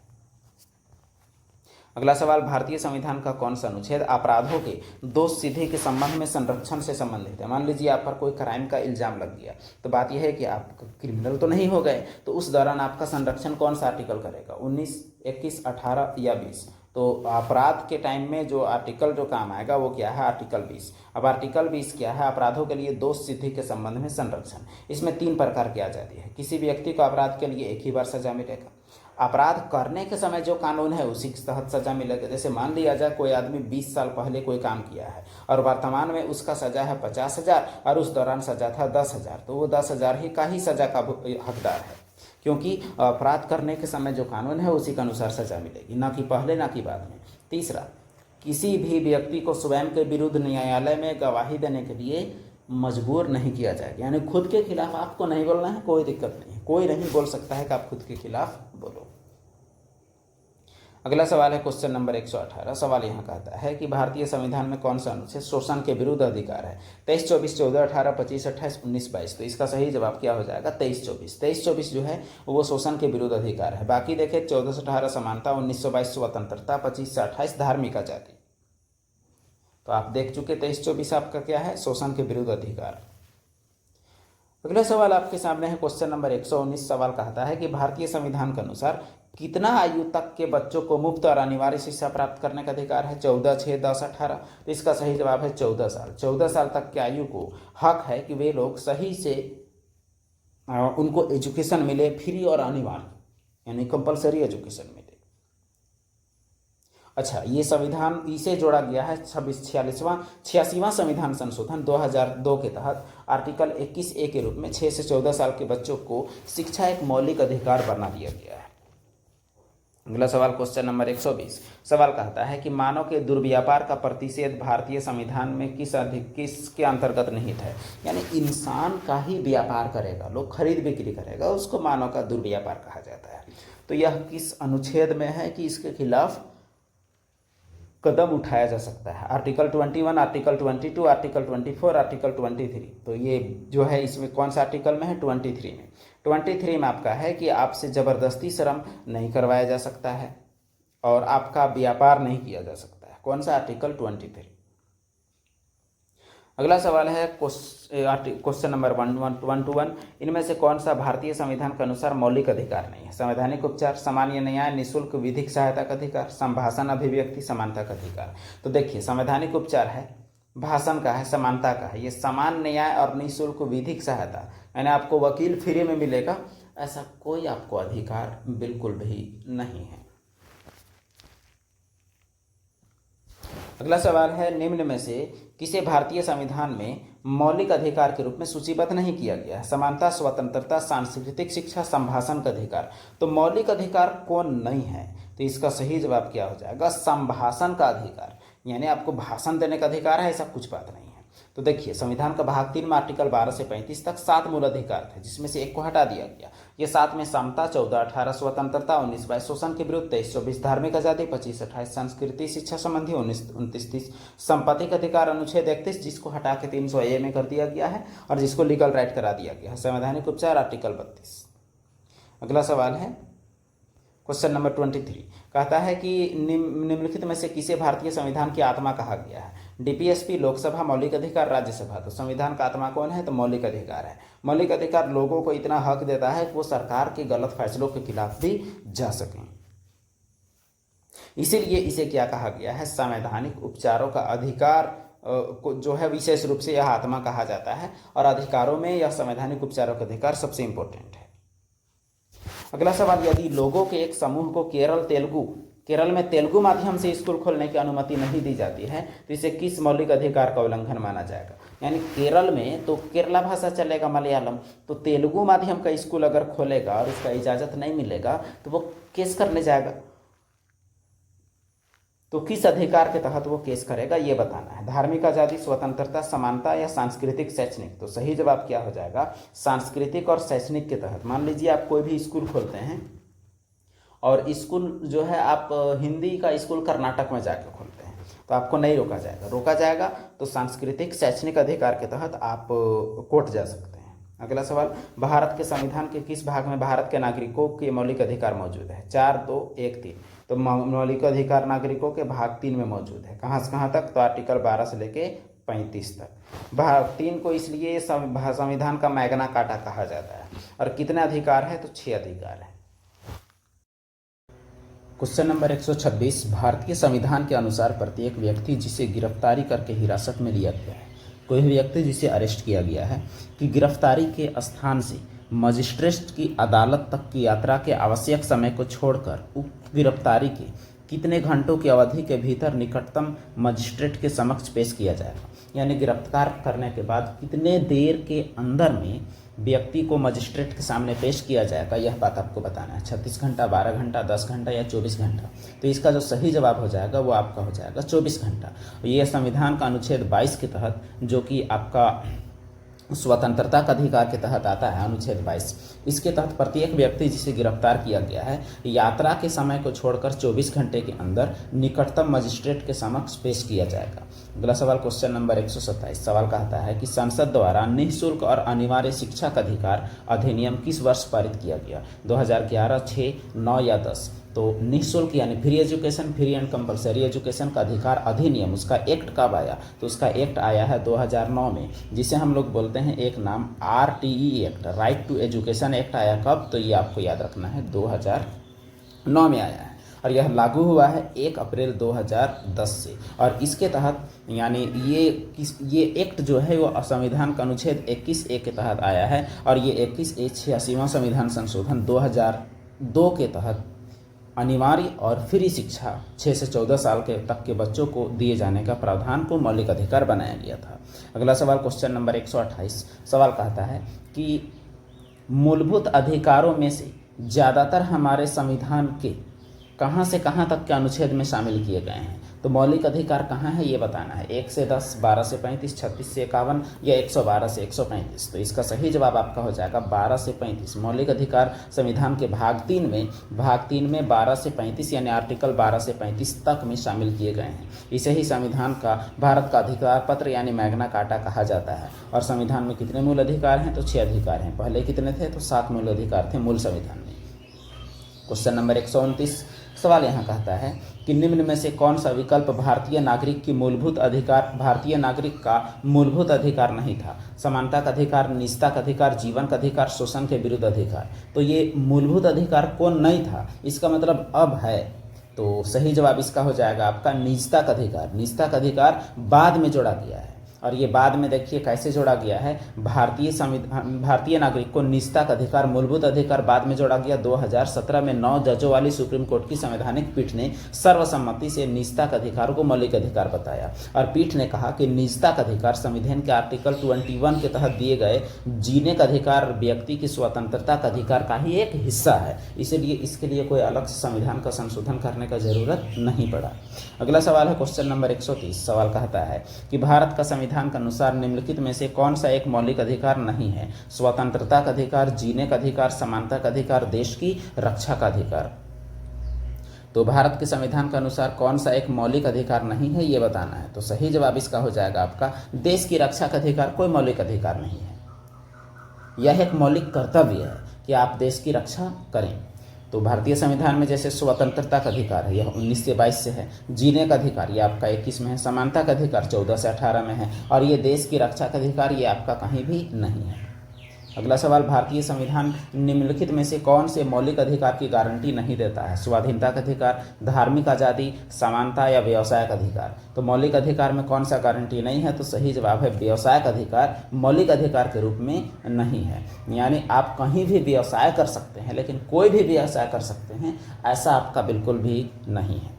अगला सवाल, भारतीय संविधान का कौन सा अनुच्छेद अपराधों के दोष सिद्धि के संबंध में संरक्षण से संबंधित है। मान लीजिए आप पर कोई क्राइम का इल्जाम लग गया, तो बात यह है कि आप क्रिमिनल तो नहीं हो गए, तो उस दौरान आपका संरक्षण कौन सा आर्टिकल करेगा, 19, 21, 18 या 20। तो अपराध के टाइम में जो आर्टिकल जो काम आएगा वो क्या है, आर्टिकल 20। अब आर्टिकल 20 क्या है, अपराधों के लिए दोष सिद्धि के संबंध में संरक्षण। इसमें 3 प्रकार की आज़ादी है। किसी व्यक्ति को अपराध के लिए एक ही बार सजा मिलेगा, अपराध करने के समय जो कानून है उसी के तहत सजा मिलेगा। जैसे मान लिया जाए कोई आदमी 20 साल पहले कोई काम किया है और वर्तमान में उसका सजा है 50,000 और उस दौरान सजा था 10,000, तो वो 10,000 ही का ही सजा का हकदार है, क्योंकि अपराध करने के समय जो कानून है उसी के अनुसार सजा मिलेगी, ना कि पहले ना कि बाद में। तीसरा, किसी भी व्यक्ति को स्वयं के विरुद्ध न्यायालय में गवाही देने के लिए मजबूर नहीं किया जाएगा, यानी खुद के खिलाफ आपको नहीं बोलना है, कोई दिक्कत नहीं है, कोई नहीं बोल सकता है कि आप खुद के खिलाफ बोलो। अगला सवाल है क्वेश्चन नंबर 118। सवाल यहाँ कहता है कि भारतीय संविधान में कौन सा अनुच्छेद शोषण के विरुद्ध अधिकार है। 23, 24, 14, 18, 25, 28, 19, 22। तो इसका सही जवाब क्या हो जाएगा, 23, 24। 23, 24 जो है वो शोषण के विरुद्ध अधिकार है। बाकी देखें 14 से 18 समानता, 19 से 22 स्वतंत्रता, 25 से 28 धार्मिक आजादी। तो आप देख चुके 23, 24 आपका क्या है, शोषण के विरुद्ध अधिकार। अगला सवाल आपके सामने है क्वेश्चन नंबर 119। सवाल कहता है कि भारतीय संविधान के अनुसार कितना आयु तक के बच्चों को मुफ्त और अनिवार्य शिक्षा प्राप्त करने का अधिकार है, 14, 6, 10, 18। तो इसका सही जवाब है 14 साल। 14 साल तक के आयु को हक है कि वे लोग सही से उनको एजुकेशन मिले, फ्री और अनिवार्य, यानी कंपलसरी एजुकेशन मिले। अच्छा, ये संविधान इसे जोड़ा गया है 86वां संविधान संशोधन 2002 के तहत आर्टिकल 21A के रूप में 6 से 14 साल के बच्चों को शिक्षा एक मौलिक अधिकार बना दिया गया है। अगला सवाल क्वेश्चन नंबर 120। सवाल कहता है कि मानव के दुर्व्यापार का प्रतिषेध भारतीय संविधान में किसके अंतर्गत निहित है, यानी इंसान का ही व्यापार करेगा, लोग खरीद बिक्री करेगा, उसको मानव का दुर्व्यापार कहा जाता है। तो यह किस अनुच्छेद में है कि इसके खिलाफ कदम उठाया जा सकता है। Article 21, article 22, article 24, article 23। तो ये जो है इसमें कौन सा आर्टिकल में है, 23 में। 23 में आपका है कि आपसे ज़बरदस्ती श्रम नहीं करवाया जा सकता है और आपका व्यापार नहीं किया जा सकता है। कौन सा, आर्टिकल 23। अगला सवाल है क्वेश्चन नंबर 121। इनमें से कौन सा भारतीय संविधान के अनुसार मौलिक अधिकार नहीं है। संवैधानिक उपचार, सामान्य न्याय, निःशुल्क विधिक सहायता का अधिकार, संभाषण, अभिव्यक्ति, समानता का अधिकार। तो देखिए संवैधानिक उपचार है, भाषण का है, समानता का है, ये सामान्य न्याय और निःशुल्क विधिक सहायता, यानी आपको वकील फ्री में मिलेगा, ऐसा कोई आपको अधिकार बिल्कुल भी नहीं है। अगला सवाल है निम्न में से किसे भारतीय संविधान में मौलिक अधिकार के रूप में सूचीबद्ध नहीं किया गया है। समानता, स्वतंत्रता, सांस्कृतिक शिक्षा, संभाषण का अधिकार। तो मौलिक अधिकार कौन नहीं है, तो इसका सही जवाब क्या हो जाएगा, संभाषण का अधिकार, यानी आपको भाषण देने का अधिकार है, ऐसा कुछ बात नहीं है। तो देखिए संविधान का भाग 3 में आर्टिकल 12 से 35 तक 7 मूल अधिकार थे, जिसमें से एक को हटा दिया गया। ये 7 में समता, 14, 18 स्वतंत्रता, 19, 22 शोषण के विरुद्ध, 23, 24 धार्मिक आजादी, 25, 28 संस्कृति शिक्षा संबंधी, 19, 29, 30 संपत्ति का अधिकार, अनुच्छेद 31 जिसको हटा के 300A में कर दिया गया है और जिसको लीगल राइट करा दिया गया है, संवैधानिक उपचार, आर्टिकल 32। अगला सवाल है क्वेश्चन नंबर 23। कहता है कि निम्नलिखित में से किसे भारतीय संविधान की आत्मा कहा गया है। डीपीएसपी, लोकसभा, मौलिक अधिकार, राज्यसभा। तो संविधान का आत्मा कौन है, तो मौलिक अधिकार है। मौलिक अधिकार लोगों को इतना हक देता है कि वो सरकार के गलत फैसलों के खिलाफ भी जा सकें, इसीलिए इसे क्या कहा गया है, संवैधानिक उपचारों का अधिकार को जो है विशेष रूप से यह आत्मा कहा जाता है और अधिकारों में यह संवैधानिक उपचारों का अधिकार सबसे इंपॉर्टेंट है। अगला सवाल, यदि लोगों के एक समूह को केरल में तेलुगु माध्यम से स्कूल खोलने की अनुमति नहीं दी जाती है तो इसे किस मौलिक अधिकार का उल्लंघन माना जाएगा। यानी केरल में तो केरला भाषा चलेगा, मलयालम, तो तेलुगु माध्यम का स्कूल अगर खोलेगा और उसका इजाज़त नहीं मिलेगा तो वो केस करने जाएगा। तो किस अधिकार के तहत वो केस करेगा ये बताना है। धार्मिक आज़ादी, स्वतंत्रता, समानता या सांस्कृतिक शैक्षणिक। तो सही जवाब क्या हो जाएगा, सांस्कृतिक और शैक्षणिक के तहत। मान लीजिए आप कोई भी स्कूल खोलते हैं और स्कूल जो है आप हिंदी का स्कूल कर्नाटक में जाके खोलते हैं तो आपको नहीं रोका जाएगा। रोका जाएगा तो सांस्कृतिक शैक्षणिक अधिकार के तहत आप कोर्ट जा सकते हैं। अगला सवाल, भारत के संविधान के किस भाग में भारत के नागरिकों के मौलिक अधिकार मौजूद है? 4, 2, 1, 3। तो मौलिक अधिकार नागरिकों के भाग 3 में मौजूद है। कहाँ से कहाँ तक? तो आर्टिकल 12 से लेके 35 तक। भाग 3 को इसलिए संविधान का मैग्ना कार्टा कहा जाता है। और कितने अधिकार है? तो 6 अधिकार है। क्वेश्चन नंबर 126, भारतीय संविधान के अनुसार प्रत्येक व्यक्ति जिसे गिरफ्तारी करके हिरासत में लिया गया है, कोई भी व्यक्ति जिसे अरेस्ट किया गया है, कि गिरफ्तारी के स्थान से मजिस्ट्रेट की अदालत तक की यात्रा के आवश्यक समय को छोड़कर उक्त गिरफ्तारी के कितने घंटों की अवधि के भीतर निकटतम मजिस्ट्रेट के समक्ष पेश किया जाएगा। यानी गिरफ्तार करने के बाद कितने देर के अंदर में व्यक्ति को मजिस्ट्रेट के सामने पेश किया जाएगा, यह बात आपको बताना है। 36 घंटा, 12 घंटा, 10 घंटा या 24 घंटा। तो इसका जो सही जवाब हो जाएगा वो आपका हो जाएगा 24 घंटा। ये संविधान का अनुच्छेद 22 के तहत, जो कि आपका स्वतंत्रता का अधिकार के तहत आता है, अनुच्छेद 22, इसके तहत प्रत्येक व्यक्ति जिसे गिरफ्तार किया गया है यात्रा के समय को छोड़कर 24 घंटे के अंदर निकटतम मजिस्ट्रेट के समक्ष पेश किया जाएगा। अगला सवाल, क्वेश्चन नंबर 127, सवाल कहता है कि संसद द्वारा निःशुल्क और अनिवार्य शिक्षा का अधिकार अधिनियम किस वर्ष पारित किया गया? 2011, 6, 9 या 10। तो निःशुल्क यानी free education, free and compulsory education का अधिकार अधिनियम, उसका एक्ट कब आया? तो उसका एक्ट आया है 2009 में, जिसे हम लोग बोलते हैं एक नाम RTE act, right to education act आया कब? तो ये आपको याद रखना है 2009 में आया है और यह लागू हुआ है 1 अप्रैल 2010 से। और इसके तहत यानी ये एक्ट जो है वो संविधान का अनुच्छेद 21A के तहत आया है और ये 21A 86वां संविधान संशोधन 2002 के तहत अनिवार्य और फ्री शिक्षा 6 से 14 साल के तक के बच्चों को दिए जाने का प्रावधान को मौलिक अधिकार बनाया गया था। अगला सवाल, क्वेश्चन नंबर 128, सवाल कहता है कि मूलभूत अधिकारों में से ज़्यादातर हमारे संविधान के कहाँ से कहाँ तक के अनुच्छेद में शामिल किए गए हैं? तो मौलिक अधिकार कहाँ है ये बताना है। 1 से 10, 12 से 35, 36 से 51 या 112 से 135। तो इसका सही जवाब आपका हो जाएगा 12 से 35। मौलिक अधिकार संविधान के भाग 3 में 12 से 35 यानी आर्टिकल 12 से 35 तक में शामिल किए गए हैं। इसे ही संविधान का भारत का अधिकार पत्र यानी मैग्ना कार्टा कहा जाता है। और संविधान में कितने मूल अधिकार हैं? तो 6 अधिकार हैं। पहले कितने थे? तो 7 मूल अधिकार थे मूल संविधान में। क्वेश्चन नंबर 129, सवाल यहाँ कहता है कि निम्न में से कौन सा विकल्प भारतीय नागरिक का मूलभूत अधिकार नहीं था? समानता का अधिकार, निजता का अधिकार, जीवन का अधिकार, शोषण के विरुद्ध अधिकार। तो ये मूलभूत अधिकार कौन नहीं था, इसका मतलब अब है। तो सही जवाब इसका हो जाएगा आपका निजता का अधिकार। निजता का अधिकार बाद में जोड़ा गया है और ये बाद में देखिए कैसे जोड़ा गया है। भारतीय नागरिक को निजता का अधिकार, मूलभूत अधिकार बाद में जोड़ा गया। 2017 में 9 जजों वाली सुप्रीम कोर्ट की संवैधानिक पीठ ने सर्वसम्मति से निजता का अधिकार को मौलिक अधिकार बताया और पीठ ने कहा कि निजता का अधिकार संविधान के आर्टिकल 21 के तहत दिए गए जीने का अधिकार, व्यक्ति की स्वतंत्रता का अधिकार का ही एक हिस्सा है, इसलिए इसके लिए कोई अलग से संविधान का संशोधन करने का जरूरत नहीं पड़ा। अगला सवाल है क्वेश्चन नंबर 130, सवाल कहता है कि भारत का संविधान के अनुसार निम्नलिखित में से कौन सा एक मौलिक अधिकार नहीं है? स्वतंत्रता का अधिकार, जीने का अधिकार, समानता का अधिकार, देश की रक्षा का अधिकार। तो भारत के संविधान के अनुसार कौन सा एक मौलिक अधिकार नहीं है ये बताना है। तो सही जवाब इसका हो जाएगा आपका देश की रक्षा का अधिकार कोई मौलिक अधिकार नहीं है। यह एक मौलिक कर्तव्य है कि आप देश की रक्षा करें। तो भारतीय संविधान में जैसे स्वतंत्रता का अधिकार है, यह 19 से 22 से है। जीने का अधिकार ये आपका 21 में है। समानता का अधिकार 14 से 18 में है और ये देश की रक्षा का अधिकार ये आपका कहीं भी नहीं है। अगला सवाल, भारतीय संविधान निम्नलिखित में से कौन से मौलिक अधिकार की गारंटी नहीं देता है? स्वाधीनता का अधिकार, धार्मिक आज़ादी, समानता या व्यवसाय का अधिकार। तो मौलिक अधिकार में कौन सा गारंटी नहीं है? तो सही जवाब है व्यवसाय का अधिकार मौलिक अधिकार के रूप में नहीं है। यानी आप कहीं भी व्यवसाय कर सकते हैं, लेकिन कोई भी व्यवसाय कर सकते हैं ऐसा आपका बिल्कुल भी नहीं है।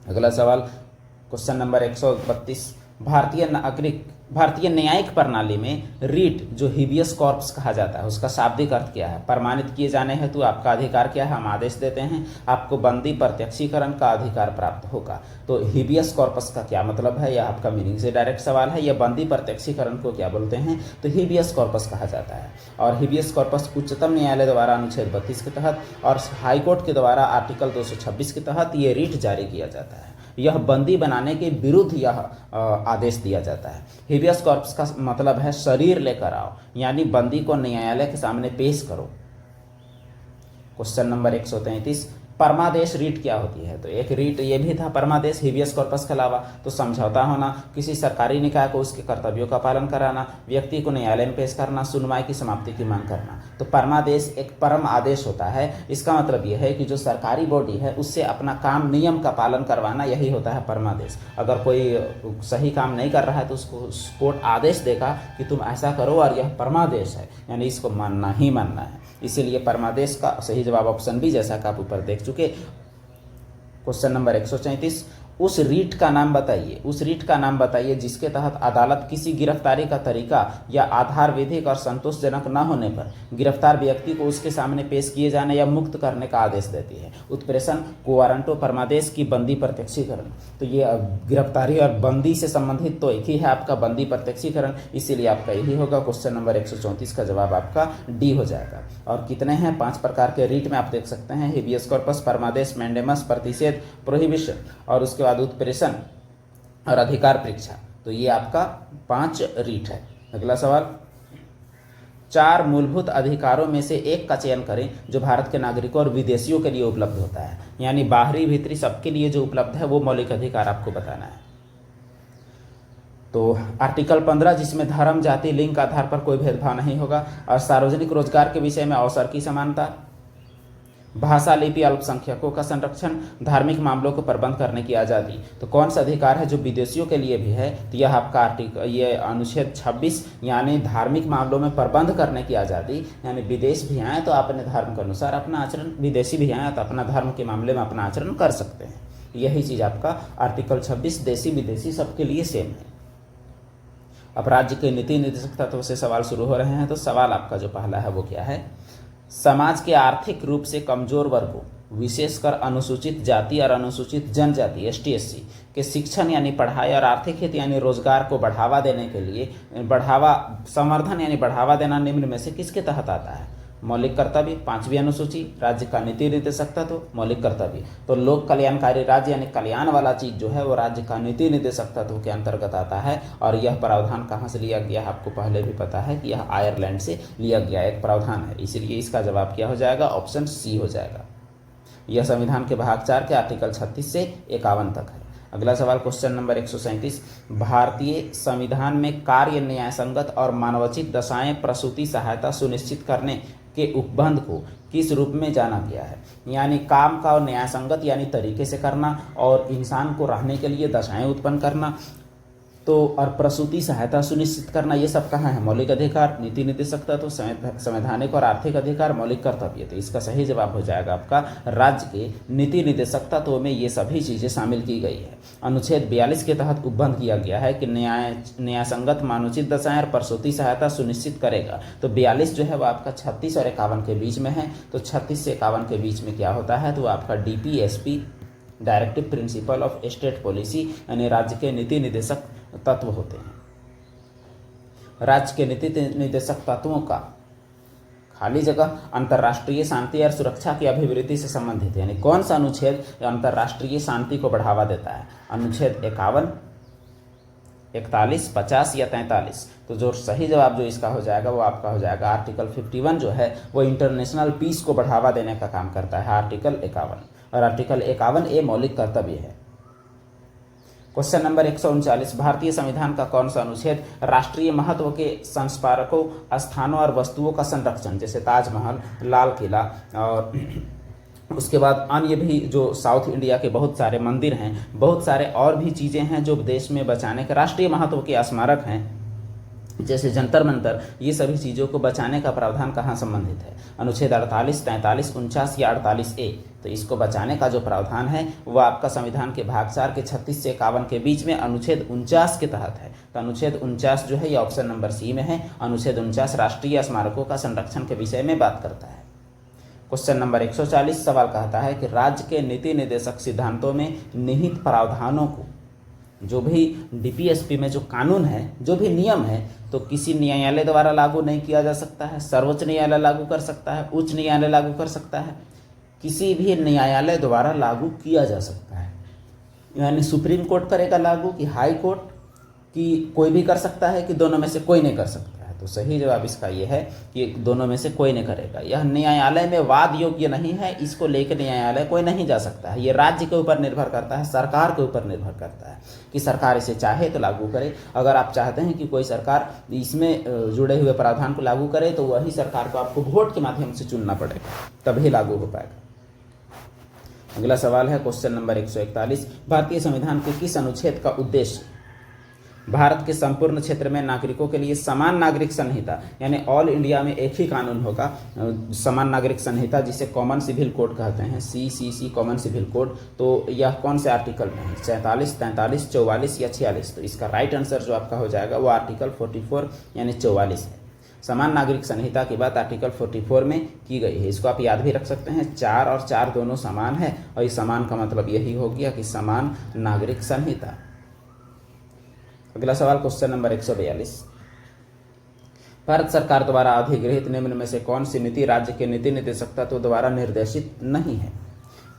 अगला सवाल क्वेश्चन नंबर 132, भारतीय न्यायिक प्रणाली में रीट जो हिबियस कॉर्पस कहा जाता है उसका शाब्दिक अर्थ क्या है? प्रमाणित किए जाने हेतु आपका अधिकार क्या है? हम आदेश देते हैं, आपको बंदी प्रत्यक्षीकरण का अधिकार प्राप्त होगा। तो हिबियस कॉर्पस का क्या मतलब है? यह आपका मीनिंग से डायरेक्ट सवाल है। यह बंदी प्रत्यक्षीकरण को क्या बोलते हैं? तो हिबियस कॉर्पस कहा जाता है। और हिबियस कॉर्पस उच्चतम न्यायालय द्वारा अनुच्छेद 32 के तहत और हाईकोर्ट के द्वारा आर्टिकल 226 के तहत ये रीट जारी किया जाता है। यह बंदी बनाने के विरुद्ध यह आदेश दिया जाता है। हिबियस कॉर्पस का मतलब है शरीर लेकर आओ, यानी बंदी को न्यायालय के सामने पेश करो। क्वेश्चन नंबर 133, परमादेश रीट क्या होती है? तो एक रीट ये भी था परमादेश हिबियस कॉर्पस के अलावा। तो समझौता होना, किसी सरकारी निकाय को उसके कर्तव्यों का पालन कराना, व्यक्ति को न्यायालय में पेश करना, सुनवाई की समाप्ति की मांग करना। तो परमादेश एक परम आदेश होता है। इसका मतलब यह है कि जो सरकारी बॉडी है उससे अपना काम नियम का पालन करवाना, यही होता है परमादेश। अगर कोई सही काम नहीं कर रहा है तो उसको कोर्ट आदेश देगा कि तुम ऐसा करो और यह परमादेश है, यानी इसको मानना ही मानना है। इसीलिए परमादेश का सही जवाब ऑप्शन बी, जैसा कि आप ऊपर देख चुके। क्वेश्चन नंबर 134, उस रीट का नाम बताइए। उस रीट का नाम बताइए जिसके तहत अदालत किसी गिरफ्तारी का तरीका या आधार विधिक और संतोषजनक न होने पर गिरफ्तार व्यक्ति को उसके सामने पेश किए जाने या मुक्त करने का आदेश देती है। उत्प्रेषण, कोवारंटो, परमादेश की बंदी प्रत्यक्षीकरण। तो ये गिरफ्तारी और बंदी से संबंधित तो एक ही है आपका बंदी प्रत्यक्षीकरण, इसीलिए आपका यही होगा। क्वेश्चन नंबर 134 का जवाब आपका डी हो जाएगा। और कितने हैं? 5 प्रकार के रीट में आप देख सकते हैं, हिबियस कॉर्पस, परमादेश, मैंडेमस, प्रतिषेध, प्रोहिबिशन और उसके बाद उत्प्रेषण और अधिकार परीक्षा। तो ये आपका 5 रीट है। अगला सवाल, 4 मूलभूत अधिकारों में से एक का चयन करें जो भारत के नागरिकों और विदेशियों के लिए उपलब्ध होता है, यानी बाहरी भीतरी सबके लिए जो उपलब्ध है वो मौलिक अधिकार आपको बताना है। तो आर्टिकल 15 जिसमें धर्म, जाति, लिंग के आधार पर कोई भेदभाव नहीं होगा और सार्वजनिक रोजगार के विषय में अवसर की समानता, भाषा, लिपि, अल्पसंख्यकों का संरक्षण, धार्मिक मामलों को प्रबंध करने की आज़ादी। तो कौन सा अधिकार है जो विदेशियों के लिए भी है? तो यह आपका ये अनुच्छेद 26, यानी धार्मिक मामलों में प्रबंध करने की आज़ादी, यानी विदेश भी आए तो अपने धर्म के अनुसार अपना आचरण, विदेशी भी आए तो अपना धर्म के मामले में अपना आचरण कर सकते हैं। यही चीज़ आपका आर्टिकल 26 देशी विदेशी सबके लिए सेम है। अब राज्य के नीति निर्देशक तत्व से सवाल शुरू हो रहे हैं। तो सवाल आपका जो पहला है वो क्या है? समाज के आर्थिक रूप से कमजोर वर्गों, विशेषकर अनुसूचित जाति और अनुसूचित जनजाति ST/SC के शिक्षण यानी पढ़ाई और आर्थिक हित यानी रोजगार को बढ़ावा देने के लिए संवर्धन यानी बढ़ावा देना निम्न में से किसके तहत आता है? मौलिक कर्तव्य, 5वीं अनुसूची, राज्य का नीति निर्देशक तत्व, मौलिक कर्तव्य। तो लोक कल्याणकारी राज्य यानी कल्याण वाला चीज जो है वो राज्य का नीति निर्देशक तत्व के अंतर्गत आता है। और यह प्रावधान कहाँ से लिया गया? आपको पहले भी पता है कि यह आयरलैंड से लिया गया एक प्रावधान है, इसलिए इसका जवाब क्या हो जाएगा? ऑप्शन सी हो जाएगा। यह संविधान के भाग 4 के आर्टिकल 36 से 51 तक है। अगला सवाल क्वेश्चन नंबर 137, भारतीय संविधान में कार्य न्यायसंगत और मानवोचित दशाएं प्रसूति सहायता सुनिश्चित करने के उपबंध को किस रूप में जाना गया है? यानी काम का और न्यायसंगत यानी तरीके से करना और इंसान को रहने के लिए दशाएं उत्पन्न करना, तो और प्रसूति सहायता सुनिश्चित करना, ये सब कहाँ है? मौलिक अधिकार, नीति निर्देशक तत्व, संवैधानिक और आर्थिक अधिकार, मौलिक कर्तव्य। तो इसका सही जवाब हो जाएगा आपका राज्य के नीति निर्देशक तत्व में ये सभी चीज़ें शामिल की गई है। अनुच्छेद 42 के तहत उपबंध किया गया है कि न्यायसंगत मानवोचित दशाएं और प्रसूति सहायता सुनिश्चित करेगा। तो 42 जो है वो आपका 36 और 51 के बीच में है। तो 36 से 51 के बीच में क्या होता है? तो आपका DPSP, directive principle of state policy, यानी राज्य के नीति निर्देशक तत्व होते हैं। राज्य के नीति निर्देशक तत्वों का खाली जगह अंतर्राष्ट्रीय शांति और सुरक्षा की अभिवृद्धि से संबंधित है। यानी कौन सा अनुच्छेद अंतर्राष्ट्रीय शांति को बढ़ावा देता है? अनुच्छेद 51, 41, 50 या 43। तो जो सही जवाब जो इसका हो जाएगा वो आपका हो जाएगा आर्टिकल 51 जो है वो इंटरनेशनल पीस को बढ़ावा देने का काम करता है, आर्टिकल 51। और आर्टिकल 51A मौलिक कर्तव्य है। क्वेश्चन नंबर 139, भारतीय संविधान का कौन सा अनुच्छेद राष्ट्रीय महत्व के संस्मारकों, स्थानों और वस्तुओं का संरक्षण, जैसे ताजमहल, लाल किला और उसके बाद अन्य भी जो साउथ इंडिया के बहुत सारे मंदिर हैं, बहुत सारे और भी चीज़ें हैं जो देश में बचाने के राष्ट्रीय महत्व के स्मारक हैं, जैसे जंतर मंतर, ये सभी चीज़ों को बचाने का प्रावधान कहाँ संबंधित है? अनुच्छेद 48, 43, 49 या 48A। तो तो इसको बचाने का जो प्रावधान है वो आपका संविधान के भाग 4 के 36 से 51 के बीच में अनुच्छेद 49 के तहत है। तो अनुच्छेद 49 जो है ये ऑप्शन नंबर सी में है। अनुच्छेद 49 राष्ट्रीय स्मारकों का संरक्षण के विषय में बात करता है। क्वेश्चन नंबर 140 सवाल कहता है कि राज्य के नीति निर्देशक सिद्धांतों में निहित प्रावधानों को, जो भी डीपीएसपी में जो कानून है, जो भी नियम है, तो किसी न्यायालय द्वारा लागू नहीं किया जा सकता है। सर्वोच्च न्यायालय लागू कर सकता है, उच्च न्यायालय लागू कर सकता है, किसी भी न्यायालय द्वारा लागू किया जा सकता है। यानी सुप्रीम कोर्ट करेगा लागू कि हाई कोर्ट, कि कोई भी कर सकता है, कि दोनों में से कोई नहीं कर सकता है। तो सही जवाब इसका ये है कि दोनों में से कोई नहीं करेगा। यह न्यायालय में वाद योग्य नहीं है, इसको लेकर न्यायालय कोई नहीं जा सकता है। ये राज्य के ऊपर निर्भर करता है, सरकार के ऊपर निर्भर करता है कि सरकार इसे चाहे तो लागू करे। अगर आप चाहते हैं कि कोई सरकार इसमें जुड़े हुए प्रावधान को लागू करे तो वही सरकार को आपको वोट के माध्यम से चुनना पड़ेगा, तभी लागू हो पाएगा। अगला सवाल है क्वेश्चन नंबर 141, भारतीय संविधान के किस अनुच्छेद का उद्देश्य भारत के संपूर्ण क्षेत्र में नागरिकों के लिए समान नागरिक संहिता, यानी ऑल इंडिया में एक ही कानून होगा, समान नागरिक संहिता, जिसे कॉमन सिविल कोड कहते हैं, CCC कॉमन सिविल कोड। तो यह कौन से आर्टिकल में है? 47, 43, 44 या 46? तो इसका राइट आंसर जो आपका हो जाएगा वो आर्टिकल 44 यानी 44 है। समान नागरिक संहिता की बात आर्टिकल 44 में की गई है। इसको आप याद भी रख सकते हैं, 4 और 4 दोनों समान है, और इस समान का मतलब यही हो गया कि समान नागरिक संहिता। अगला सवाल क्वेश्चन नंबर 142, भारत सरकार द्वारा अधिगृहित निम्न में से कौन सी नीति राज्य के नीति निर्देशक तत्व द्वारा निर्देशित नहीं है?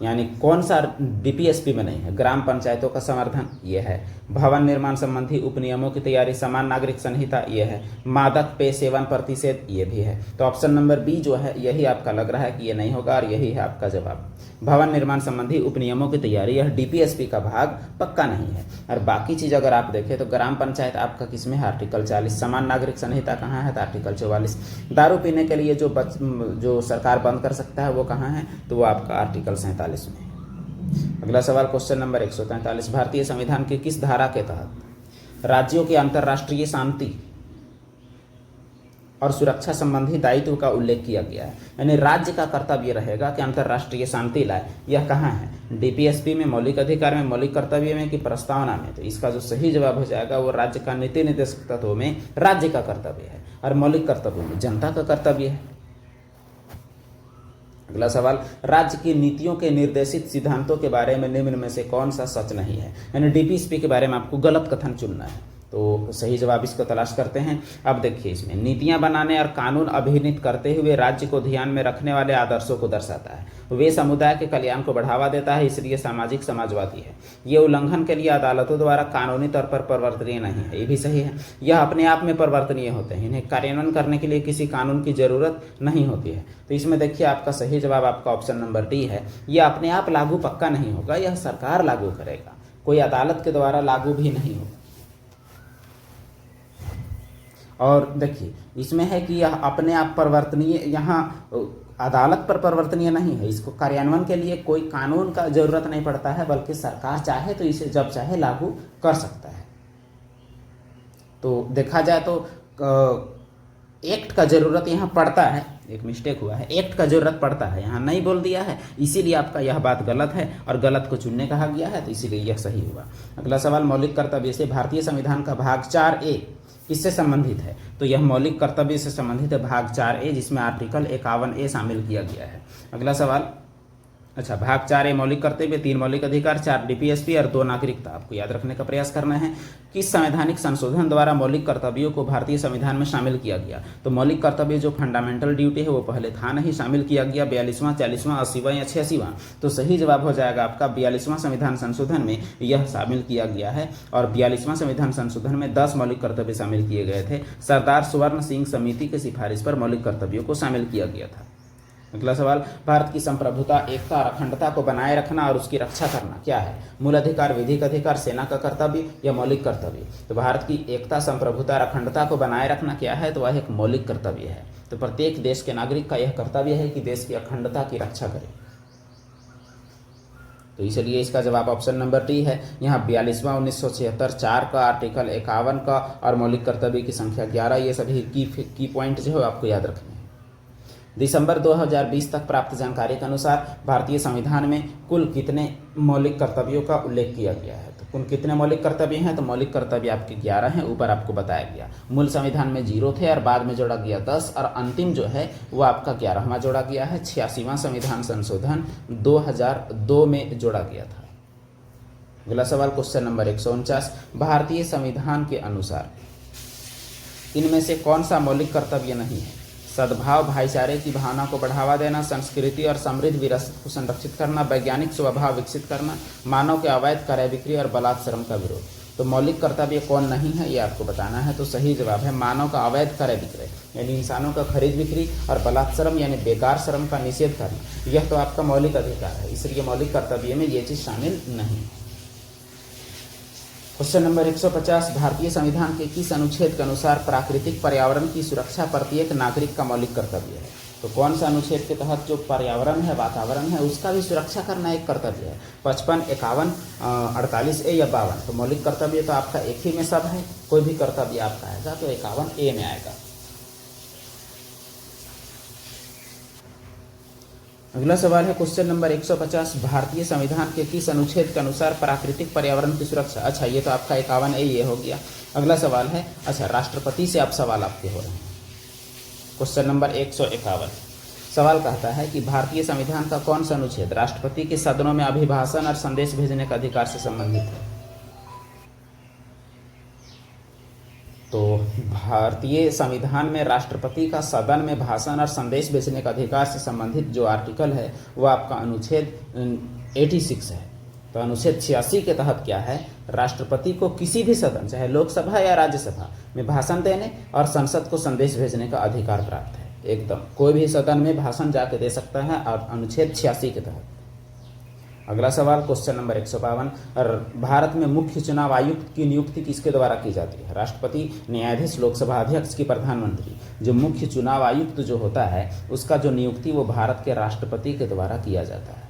यानी कौन सा डीपीएसपी में नहीं है? ग्राम पंचायतों का संवर्धन ये है, भवन निर्माण संबंधी उपनियमों की तैयारी, समान नागरिक संहिता ये है, मादक पेय सेवन प्रतिषेध ये भी है। तो ऑप्शन नंबर बी जो है यही आपका लग रहा है कि ये नहीं होगा, और यही है आपका जवाब। भवन निर्माण संबंधी उपनियमों की तैयारी यह डीपीएसपी का भाग पक्का नहीं है। और बाकी चीज अगर आप देखें तो ग्राम पंचायत आपका किसमें है? आर्टिकल 40। समान नागरिक संहिता कहाँ है? तो आर्टिकल 44। दारू पीने के लिए जो सरकार बंद कर सकता है वो कहाँ है? तो वो आपका आर्टिकल 47 में। अगला सवाल क्वेश्चन नंबर 143, भारतीय संविधान की किस धारा के तहत राज्यों की अंतर्राष्ट्रीय शांति और सुरक्षा संबंधी दायित्व का उल्लेख किया गया है? यानी राज्य का कर्तव्य रहेगा कि अंतर्राष्ट्रीय शांति लाए। यह कहाँ है? डीपीएसपी में, मौलिक अधिकार में, मौलिक कर्तव्य में, कि प्रस्तावना में? तो इसका जो सही जवाब हो जाएगा वो राज्य का नीति निर्देशक तत्वों में राज्य का कर्तव्य है, और मौलिक कर्तव्य में जनता का कर्तव्य है। अगला सवाल, राज्य की नीतियों के निर्देशित सिद्धांतों के बारे में निम्न में से कौन सा सच नहीं है? यानी डीपीएसपी के बारे में आपको गलत कथन चुनना है। तो सही जवाब इसको तलाश करते हैं। अब देखिए, इसमें नीतियां बनाने और कानून अभिनीत करते हुए राज्य को ध्यान में रखने वाले आदर्शों को दर्शाता है। वे समुदाय के कल्याण को बढ़ावा देता है, इसलिए सामाजिक समाजवादी है। ये उल्लंघन के लिए अदालतों द्वारा कानूनी तौर पर परिवर्तनीय नहीं है, ये भी सही है। यह अपने आप में परिवर्तनीय होते हैं, इन्हें कार्यान्वयन करने के लिए किसी कानून की जरूरत नहीं होती है। तो इसमें देखिए आपका सही जवाब आपका ऑप्शन नंबर डी है। यह अपने आप लागू पक्का नहीं होगा, यह सरकार लागू करेगा, कोई अदालत के द्वारा लागू भी नहीं होगा। और देखिए इसमें है कि यह अपने आप परिवर्तनीय, यहाँ अदालत पर परिवर्तनीय नहीं है, इसको कार्यान्वयन के लिए कोई कानून का जरूरत नहीं पड़ता है, बल्कि सरकार चाहे तो इसे जब चाहे लागू कर सकता है। तो देखा जाए तो एक्ट का जरूरत यहाँ पड़ता है, एक मिस्टेक हुआ है, एक्ट का जरूरत पड़ता है, यहाँ नहीं बोल दिया है, इसीलिए आपका यह बात गलत है और गलत को चुनने कहा गया है, तो इसीलिए यह सही हुआ। अगला सवाल, मौलिक कर्तव्य से भारतीय संविधान का भाग 4A किससे संबंधित है? तो यह मौलिक कर्तव्य से संबंधित है भाग 4A, जिसमें आर्टिकल 51A शामिल किया गया है। अगला सवाल, अच्छा, भाग 4A मौलिक कर्तव्य, 3 मौलिक अधिकार, 4 डीपीएसपी और 2 नागरिकता। आपको याद रखने का प्रयास करना है। किस संवैधानिक संशोधन द्वारा मौलिक कर्तव्यों को भारतीय संविधान में शामिल किया गया? तो मौलिक कर्तव्य जो फंडामेंटल ड्यूटी है वो पहले था नहीं, शामिल किया गया 42वां, 40वां, 80वां या 86वां। तो सही जवाब हो जाएगा आपका 42वां संविधान संशोधन में यह शामिल किया गया है। और 42वां संविधान संशोधन में 10 मौलिक कर्तव्य शामिल किए गए थे। सरदार स्वर्ण सिंह समिति की सिफारिश पर मौलिक कर्तव्यों को शामिल किया गया था। अगला सवाल, भारत की संप्रभुता, एकता और अखंडता को बनाए रखना और उसकी रक्षा करना क्या है? मूल अधिकार, विधिक अधिकार, सेना का कर्तव्य या मौलिक कर्तव्य? तो भारत की एकता, संप्रभुता और अखंडता को बनाए रखना क्या है? तो वह एक मौलिक कर्तव्य है। तो प्रत्येक देश के नागरिक का यह कर्तव्य है कि देश की अखंडता की रक्षा करे। तो इसलिए इसका जवाब ऑप्शन नंबर डी है। यहाँ 42वां 1976, 4 का, आर्टिकल 51 का और मौलिक कर्तव्य की संख्या 11, ये सभी की पॉइंट जो है आपको याद रखने हैं। दिसंबर 2020 तक प्राप्त जानकारी के अनुसार भारतीय संविधान में कुल कितने मौलिक कर्तव्यों का उल्लेख किया गया है? तो कुल कितने मौलिक कर्तव्य हैं? तो मौलिक कर्तव्य आपके 11 हैं, ऊपर आपको बताया गया। मूल संविधान में 0 थे और बाद में जोड़ा गया 10, और अंतिम जो है वो आपका 11वां जोड़ा गया है। 86वां संविधान संशोधन 2002 में जोड़ा गया था। अगला सवाल क्वेश्चन नंबर 149, भारतीय संविधान के अनुसार इनमें से कौन सा मौलिक कर्तव्य नहीं है? सद्भाव, भाईचारे की भावना को बढ़ावा देना, संस्कृति और समृद्ध विरासत को संरक्षित करना, वैज्ञानिक स्वभाव विकसित करना, मानव के अवैध क्रय बिक्री और बलात् श्रम का विरोध। तो मौलिक कर्तव्य कौन नहीं है ये आपको बताना है। तो सही जवाब है मानव का अवैध क्रय विक्रय, यानी इंसानों का खरीद बिक्री और बलात् श्रम यानी बेकार श्रम का निषेध करना। यह तो आपका मौलिक अधिकार है, इसलिए मौलिक कर्तव्य में ये चीज शामिल नहीं। क्वेश्चन नंबर 150, भारतीय संविधान के किस अनुच्छेद के अनुसार प्राकृतिक पर्यावरण की सुरक्षा प्रत्येक नागरिक का मौलिक कर्तव्य है? तो कौन सा अनुच्छेद के तहत जो पर्यावरण है, वातावरण है, उसका भी सुरक्षा करना एक कर्तव्य है? 55, 51, 48A या 52? तो मौलिक कर्तव्य तो आपका एक ही में सब है, कोई भी कर्तव्य आपका आएगा तो 51A में आएगा। अगला सवाल है क्वेश्चन नंबर 150, भारतीय संविधान के किस अनुच्छेद के अनुसार प्राकृतिक पर्यावरण की सुरक्षा? अच्छा, ये तो आपका 51A ये हो गया। अगला सवाल है, अच्छा राष्ट्रपति से अब सवाल आपके हो रहे हैं। क्वेश्चन नंबर 151, सवाल कहता है कि भारतीय संविधान का कौन सा अनुच्छेद राष्ट्रपति के सदनों में अभिभाषण और संदेश भेजने का अधिकार से संबंधित है? तो भारतीय संविधान में राष्ट्रपति का सदन में भाषण और संदेश भेजने का अधिकार से संबंधित जो आर्टिकल है वो आपका अनुच्छेद 86 है। तो अनुच्छेद 86 के तहत क्या है, राष्ट्रपति को किसी भी सदन चाहे लोकसभा या राज्यसभा में भाषण देने और संसद को संदेश भेजने का अधिकार प्राप्त है। एकदम कोई भी सदन में भाषण जाके दे सकता है और अनुच्छेद 86 के तहत। अगला सवाल क्वेश्चन नंबर 152, भारत में मुख्य चुनाव आयुक्त की नियुक्ति किसके द्वारा की जाती है? राष्ट्रपति, न्यायाधीश, लोकसभा अध्यक्ष की प्रधानमंत्री? जो मुख्य चुनाव आयुक्त जो होता है उसका जो नियुक्ति वो भारत के राष्ट्रपति के द्वारा किया जाता है।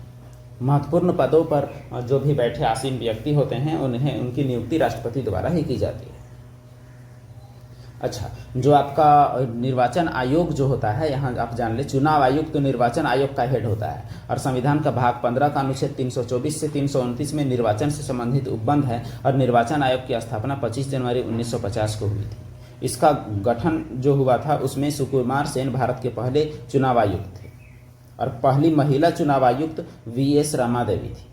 महत्वपूर्ण पदों पर जो भी बैठे आसीन व्यक्ति होते हैं उन्हें उनकी नियुक्ति राष्ट्रपति द्वारा ही की जाती है। अच्छा, जो आपका निर्वाचन आयोग जो होता है, यहाँ आप जान ले चुनाव आयुक्त तो निर्वाचन आयोग का हेड होता है और संविधान का भाग 15 का अनुच्छेद 324 से 329 में निर्वाचन से संबंधित उपबंध है और निर्वाचन आयोग की स्थापना 25 जनवरी 1950 को हुई थी। इसका गठन जो हुआ था उसमें सुकुमार सेन भारत के पहले चुनाव आयुक्त थे और पहली महिला चुनाव आयुक्त VS रमा देवी थी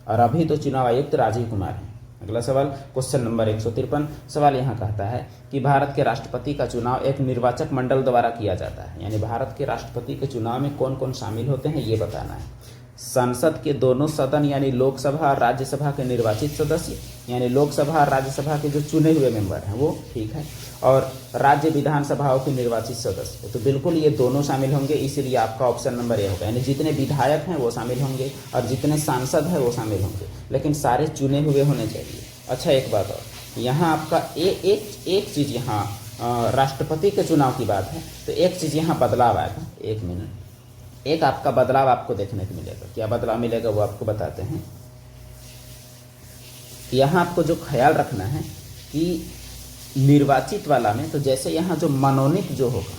और अभी तो चुनाव आयुक्त राजीव कुमार हैं। अगला सवाल क्वेश्चन नंबर 153, सवाल यहाँ कहता है कि भारत के राष्ट्रपति का चुनाव एक निर्वाचक मंडल द्वारा किया जाता है, यानी भारत के राष्ट्रपति के चुनाव में कौन कौन शामिल होते हैं ये बताना है। संसद के दोनों सदन यानी लोकसभा और राज्यसभा के निर्वाचित सदस्य, यानी लोकसभा और राज्यसभा के जो चुने हुए मेंबर हैं वो, ठीक है, और राज्य विधानसभाओं के निर्वाचित सदस्य, तो बिल्कुल ये दोनों शामिल होंगे, इसीलिए आपका ऑप्शन नंबर ए होगा। यानी जितने विधायक हैं वो शामिल होंगे और जितने सांसद हैं वो शामिल होंगे, लेकिन सारे चुने हुए होने चाहिए। अच्छा, एक बात और, यहाँ आपका एक चीज़, यहाँ राष्ट्रपति के चुनाव की बात है तो एक चीज़ यहाँ बदलाव आएगा। एक मिनट, एक आपका बदलाव आपको देखने को मिलेगा। क्या बदलाव मिलेगा वो आपको बताते हैं। यहाँ आपको जो ख्याल रखना है कि निर्वाचित वाला में, तो जैसे यहाँ जो मनोनीत जो होगा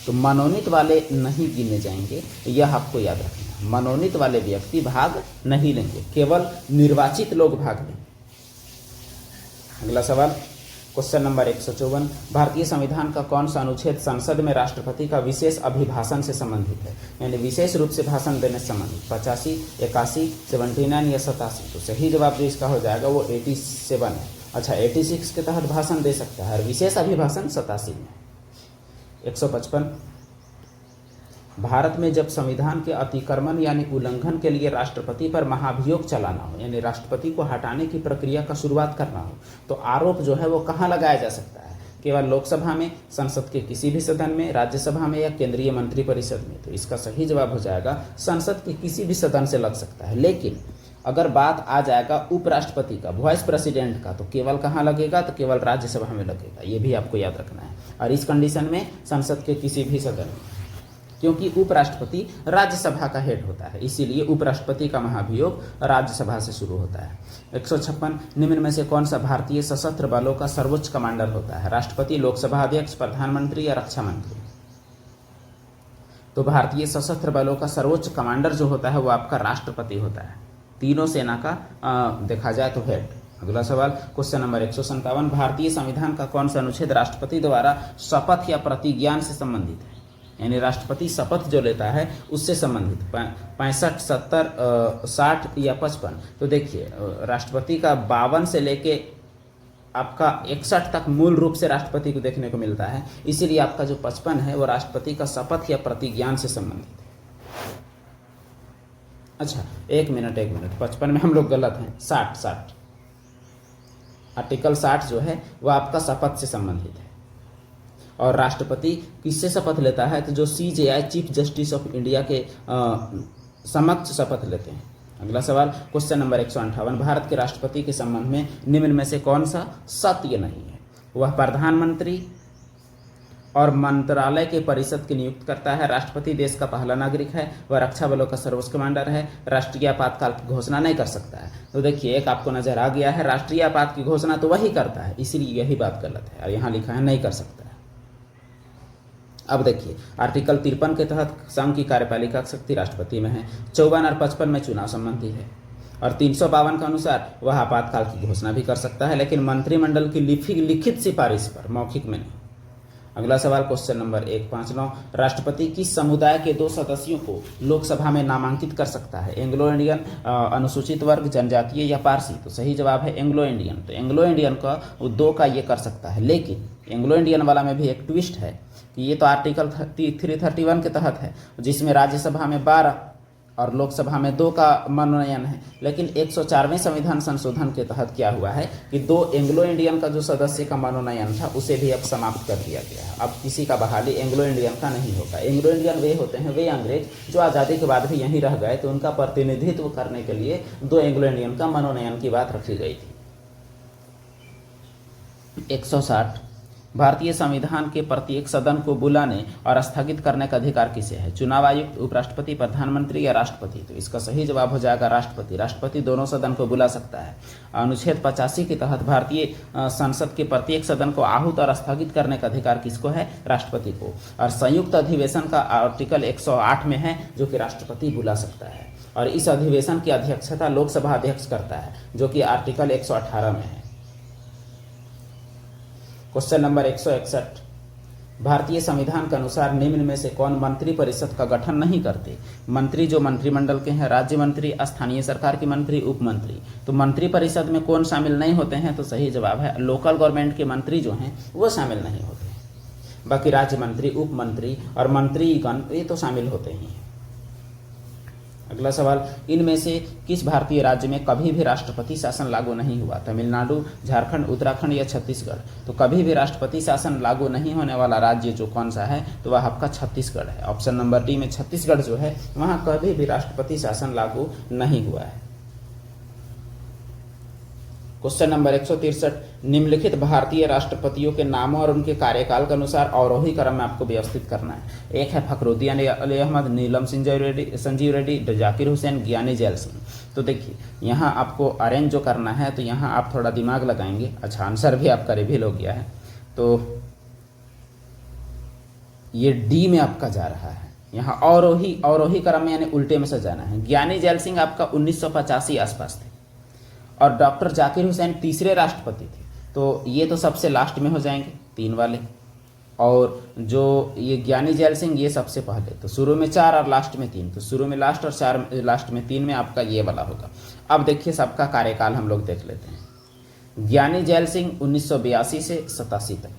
तो मनोनीत वाले नहीं गिने जाएंगे, यह आपको याद रखना है। मनोनीत वाले व्यक्ति भाग नहीं लेंगे, केवल निर्वाचित लोग भाग लेंगे। अगला सवाल क्वेश्चन नंबर 154, भारतीय संविधान का कौन सा अनुच्छेद संसद में राष्ट्रपति का विशेष अभिभाषण से संबंधित है, यानी विशेष रूप से भाषण देने से संबंधित? 85, 81, 79 या 87? तो सही जवाब जो इसका हो जाएगा वो 87 है। अच्छा, 86 के तहत भाषण दे सकता है और विशेष अभिभाषण 87 में। 155, भारत में जब संविधान के अतिक्रमण यानी उल्लंघन के लिए राष्ट्रपति पर महाभियोग चलाना हो, यानी राष्ट्रपति को हटाने की प्रक्रिया का शुरुआत करना हो, तो आरोप जो है वो कहाँ लगाया जा सकता है? केवल लोकसभा में, संसद के किसी भी सदन में, राज्यसभा में या केंद्रीय मंत्रिपरिषद में? तो इसका सही जवाब हो जाएगा संसद के किसी भी सदन से लग सकता है। लेकिन अगर बात आ जाएगा उपराष्ट्रपति का, वाइस प्रेसिडेंट का, तो केवल कहाँ लगेगा? तो केवल राज्यसभा में लगेगा। ये भी आपको याद रखना है। और इस कंडीशन में संसद के किसी भी सदन में, क्योंकि उपराष्ट्रपति राज्यसभा का हेड होता है, इसीलिए उपराष्ट्रपति का महाभियोग राज्यसभा से शुरू होता है। 156, निम्न में से कौन सा भारतीय सशस्त्र बलों का सर्वोच्च कमांडर होता है? राष्ट्रपति, लोकसभा अध्यक्ष, प्रधानमंत्री या रक्षा मंत्री? तो भारतीय सशस्त्र बलों का सर्वोच्च कमांडर जो होता है वो आपका राष्ट्रपति होता है, तीनों सेना का देखा जाए तो हेड। अगला सवाल क्वेश्चन नंबर 157, भारतीय संविधान का कौन सा अनुच्छेद राष्ट्रपति द्वारा शपथ या प्रतिज्ञान से संबंधित है? यानी राष्ट्रपति शपथ जो लेता है उससे संबंधित 65, 70, 60 या 55। तो देखिए राष्ट्रपति का 52 से लेके आपका 61 तक मूल रूप से राष्ट्रपति को देखने को मिलता है, इसीलिए आपका जो 55 है वो राष्ट्रपति का शपथ या प्रतिज्ञान से संबंधित है। अच्छा एक मिनट 55 में हम लोग गलत हैं, 60 आर्टिकल 60 जो है वह आपका शपथ से संबंधित है। और राष्ट्रपति किससे शपथ लेता है? तो जो CJI chief justice of India के समक्ष शपथ लेते हैं। अगला सवाल क्वेश्चन नंबर 158, भारत के राष्ट्रपति के संबंध में निम्न में से कौन सा सत्य नहीं है? वह प्रधानमंत्री और मंत्रालय के परिषद की नियुक्त करता है, राष्ट्रपति देश का पहला नागरिक है, वह रक्षा बलों का सर्वोच्च कमांडर है, राष्ट्रीय आपातकाल की घोषणा नहीं कर सकता है। तो देखिए एक आपको नजर आ गया है, राष्ट्रीय आपात की घोषणा तो वही करता है, इसीलिए यही बात गलत है और यहाँ लिखा है नहीं कर सकता है। अब देखिए आर्टिकल 53 के तहत संघ की कार्यपालिका शक्ति राष्ट्रपति में है, 54 और 55 में चुनाव संबंधी है और 352 के अनुसार वह आपातकाल की घोषणा भी कर सकता है, लेकिन मंत्रिमंडल की लिखित सिफारिश पर, मौखिक में नहीं। अगला सवाल क्वेश्चन नंबर 159, राष्ट्रपति किस समुदाय के 2 सदस्यों को लोकसभा में नामांकित कर सकता है? एंग्लो इंडियन, अनुसूचित वर्ग, जनजातीय या पारसी? तो सही जवाब है एंग्लो इंडियन। तो एंग्लो इंडियन का 2 का ये कर सकता है, लेकिन एंग्लो इंडियन वाला में भी एक ट्विस्ट है कि ये तो आर्टिकल 331 के तहत है, जिसमें राज्यसभा में 12 और लोकसभा में 2 का मनोनयन है, लेकिन 104वें संविधान संशोधन के तहत क्या हुआ है कि 2 एंग्लो इंडियन का जो सदस्य का मनोनयन था उसे भी अब समाप्त कर दिया गया है। अब किसी का बहाली एंग्लो इंडियन का नहीं होगा। एंग्लो इंडियन वे होते हैं, वे अंग्रेज जो आज़ादी के बाद भी यहीं रह गए, तो उनका प्रतिनिधित्व करने के लिए 2 एंग्लो इंडियन का मनोनयन की बात रखी गई थी। 160, भारतीय संविधान के प्रत्येक सदन को बुलाने और स्थगित करने का अधिकार किसे है? चुनाव आयुक्त, उपराष्ट्रपति, प्रधानमंत्री या राष्ट्रपति? तो इसका सही जवाब हो जाएगा राष्ट्रपति। राष्ट्रपति दोनों सदन को बुला सकता है। अनुच्छेद 85 के तहत भारतीय संसद के प्रत्येक सदन को आहूत और स्थगित करने का अधिकार किसको है? राष्ट्रपति को। और संयुक्त अधिवेशन का आर्टिकल 108 में है, जो कि राष्ट्रपति बुला सकता है, और इस अधिवेशन की अध्यक्षता लोकसभा अध्यक्ष करता है, जो कि आर्टिकल 118 में है। क्वेश्चन नंबर 161, भारतीय संविधान के अनुसार निम्न में से कौन मंत्री परिषद का गठन नहीं करते? मंत्री जो मंत्रिमंडल के हैं, राज्य मंत्री, स्थानीय सरकार के मंत्री, उप मंत्री। तो मंत्री परिषद में कौन शामिल नहीं होते हैं? तो सही जवाब है लोकल गवर्नमेंट के मंत्री जो हैं वो शामिल नहीं होते हैं। बाकी राज्य मंत्री, उप मंत्री और मंत्रीगण ये तो शामिल होते ही हैं। अगला सवाल, इनमें से किस भारतीय राज्य में कभी भी राष्ट्रपति शासन लागू नहीं हुआ? तमिलनाडु, झारखंड, उत्तराखंड या छत्तीसगढ़? तो कभी भी राष्ट्रपति शासन लागू नहीं होने वाला राज्य जो कौन सा है? तो वह आपका छत्तीसगढ़ है। ऑप्शन नंबर डी में छत्तीसगढ़ जो है वहां कभी भी राष्ट्रपति शासन लागू नहीं हुआ है। क्वेश्चन नंबर 163, निम्नलिखित भारतीय राष्ट्रपतियों के नामों और उनके कार्यकाल के अनुसार अवरोही क्रम में आपको व्यवस्थित करना है। एक है फखरुद्दीन अली अहमद, नीलम संजीव रेड्डी, जाकिर हुसैन, ज्ञानी जैल सिंह। तो देखिए यहाँ आपको अरेंज जो करना है, तो यहाँ आप थोड़ा दिमाग लगाएंगे। अच्छा आंसर भी आपका रिवील हो गया है, तो ये डी में आपका जा रहा है। यहाँ अवरोही क्रम में यानी उल्टे में से जाना है। ज्ञानी जैल सिंह आपका 1985 आसपास थे और डॉक्टर जाकिर हुसैन तीसरे राष्ट्रपति थे, तो ये तो सबसे लास्ट में हो जाएंगे 3 वाले, और जो ये ज्ञानी जैल सिंह ये सबसे पहले। तो शुरू में 4 और लास्ट में 3, तो शुरू में लास्ट और 4 लास्ट में 3 में आपका ये वाला होगा। अब देखिए सबका कार्यकाल हम लोग देख लेते हैं। ज्ञानी जैल सिंह 1982 से 87 तक,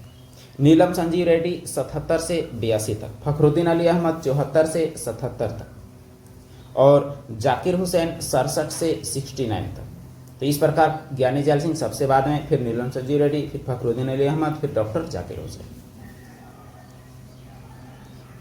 नीलम संजीव रेड्डी 77 से 82 तक, फखरुद्दीन अली अहमद 74 से 77 तक, और जाकिर हुसैन 67 से 69 तक। तो इस प्रकार ज्ञानी जैल सिंह सबसे बाद में, फिर नीलम संजीव रेड्डी, फिर फखरुद्दीन अली अहमद, फिर डॉक्टर जाकिर हुसैन।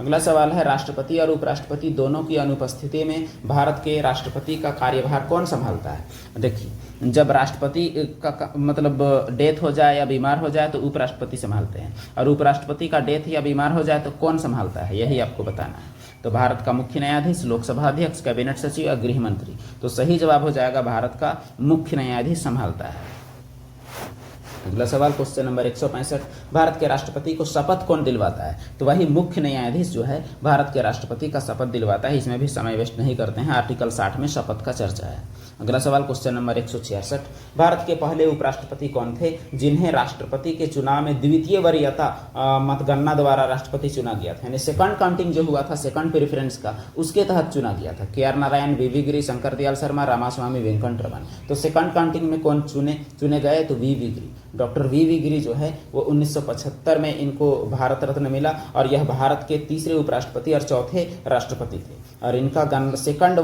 अगला सवाल है, राष्ट्रपति और उपराष्ट्रपति दोनों की अनुपस्थिति में भारत के राष्ट्रपति का कार्यभार कौन संभालता है? देखिए जब राष्ट्रपति का मतलब डेथ हो जाए या बीमार हो जाए तो उपराष्ट्रपति संभालते हैं, और उपराष्ट्रपति का डेथ या बीमार हो जाए तो कौन संभालता है, यही आपको बताना है। तो भारत का मुख्य न्यायाधीश, लोकसभा अध्यक्ष, कैबिनेट सचिव या गृह मंत्री? तो सही जवाब हो जाएगा भारत का मुख्य न्यायाधीश संभालता है। अगला सवाल क्वेश्चन नंबर 165, भारत के राष्ट्रपति को शपथ कौन दिलवाता है? तो वही मुख्य न्यायाधीश जो है भारत के राष्ट्रपति का शपथ दिलवाता है। इसमें भी समय वेस्ट नहीं करते हैं, आर्टिकल 60 में शपथ का चर्चा है। अगला सवाल क्वेश्चन नंबर 166, भारत के पहले उपराष्ट्रपति कौन थे जिन्हें राष्ट्रपति के चुनाव में द्वितीय वरीयता मतगणना द्वारा राष्ट्रपति चुना गया था? यानी सेकंड काउंटिंग जो हुआ था सेकंड प्रेफरेंस का, उसके तहत चुना गया था। के.आर. नारायण, वी.वी. गिरी, शंकर दयाल शर्मा, रामास्वामी वेंकटरमन। तो सेकंड काउंटिंग में कौन चुने गए? तो वी.वी. गिरी। डॉक्टर वी.वी. गिरी जो है वो 1975 में इनको भारत रत्न मिला और यह भारत के तीसरे उपराष्ट्रपति और चौथे राष्ट्रपति थे। और इनका सेकंड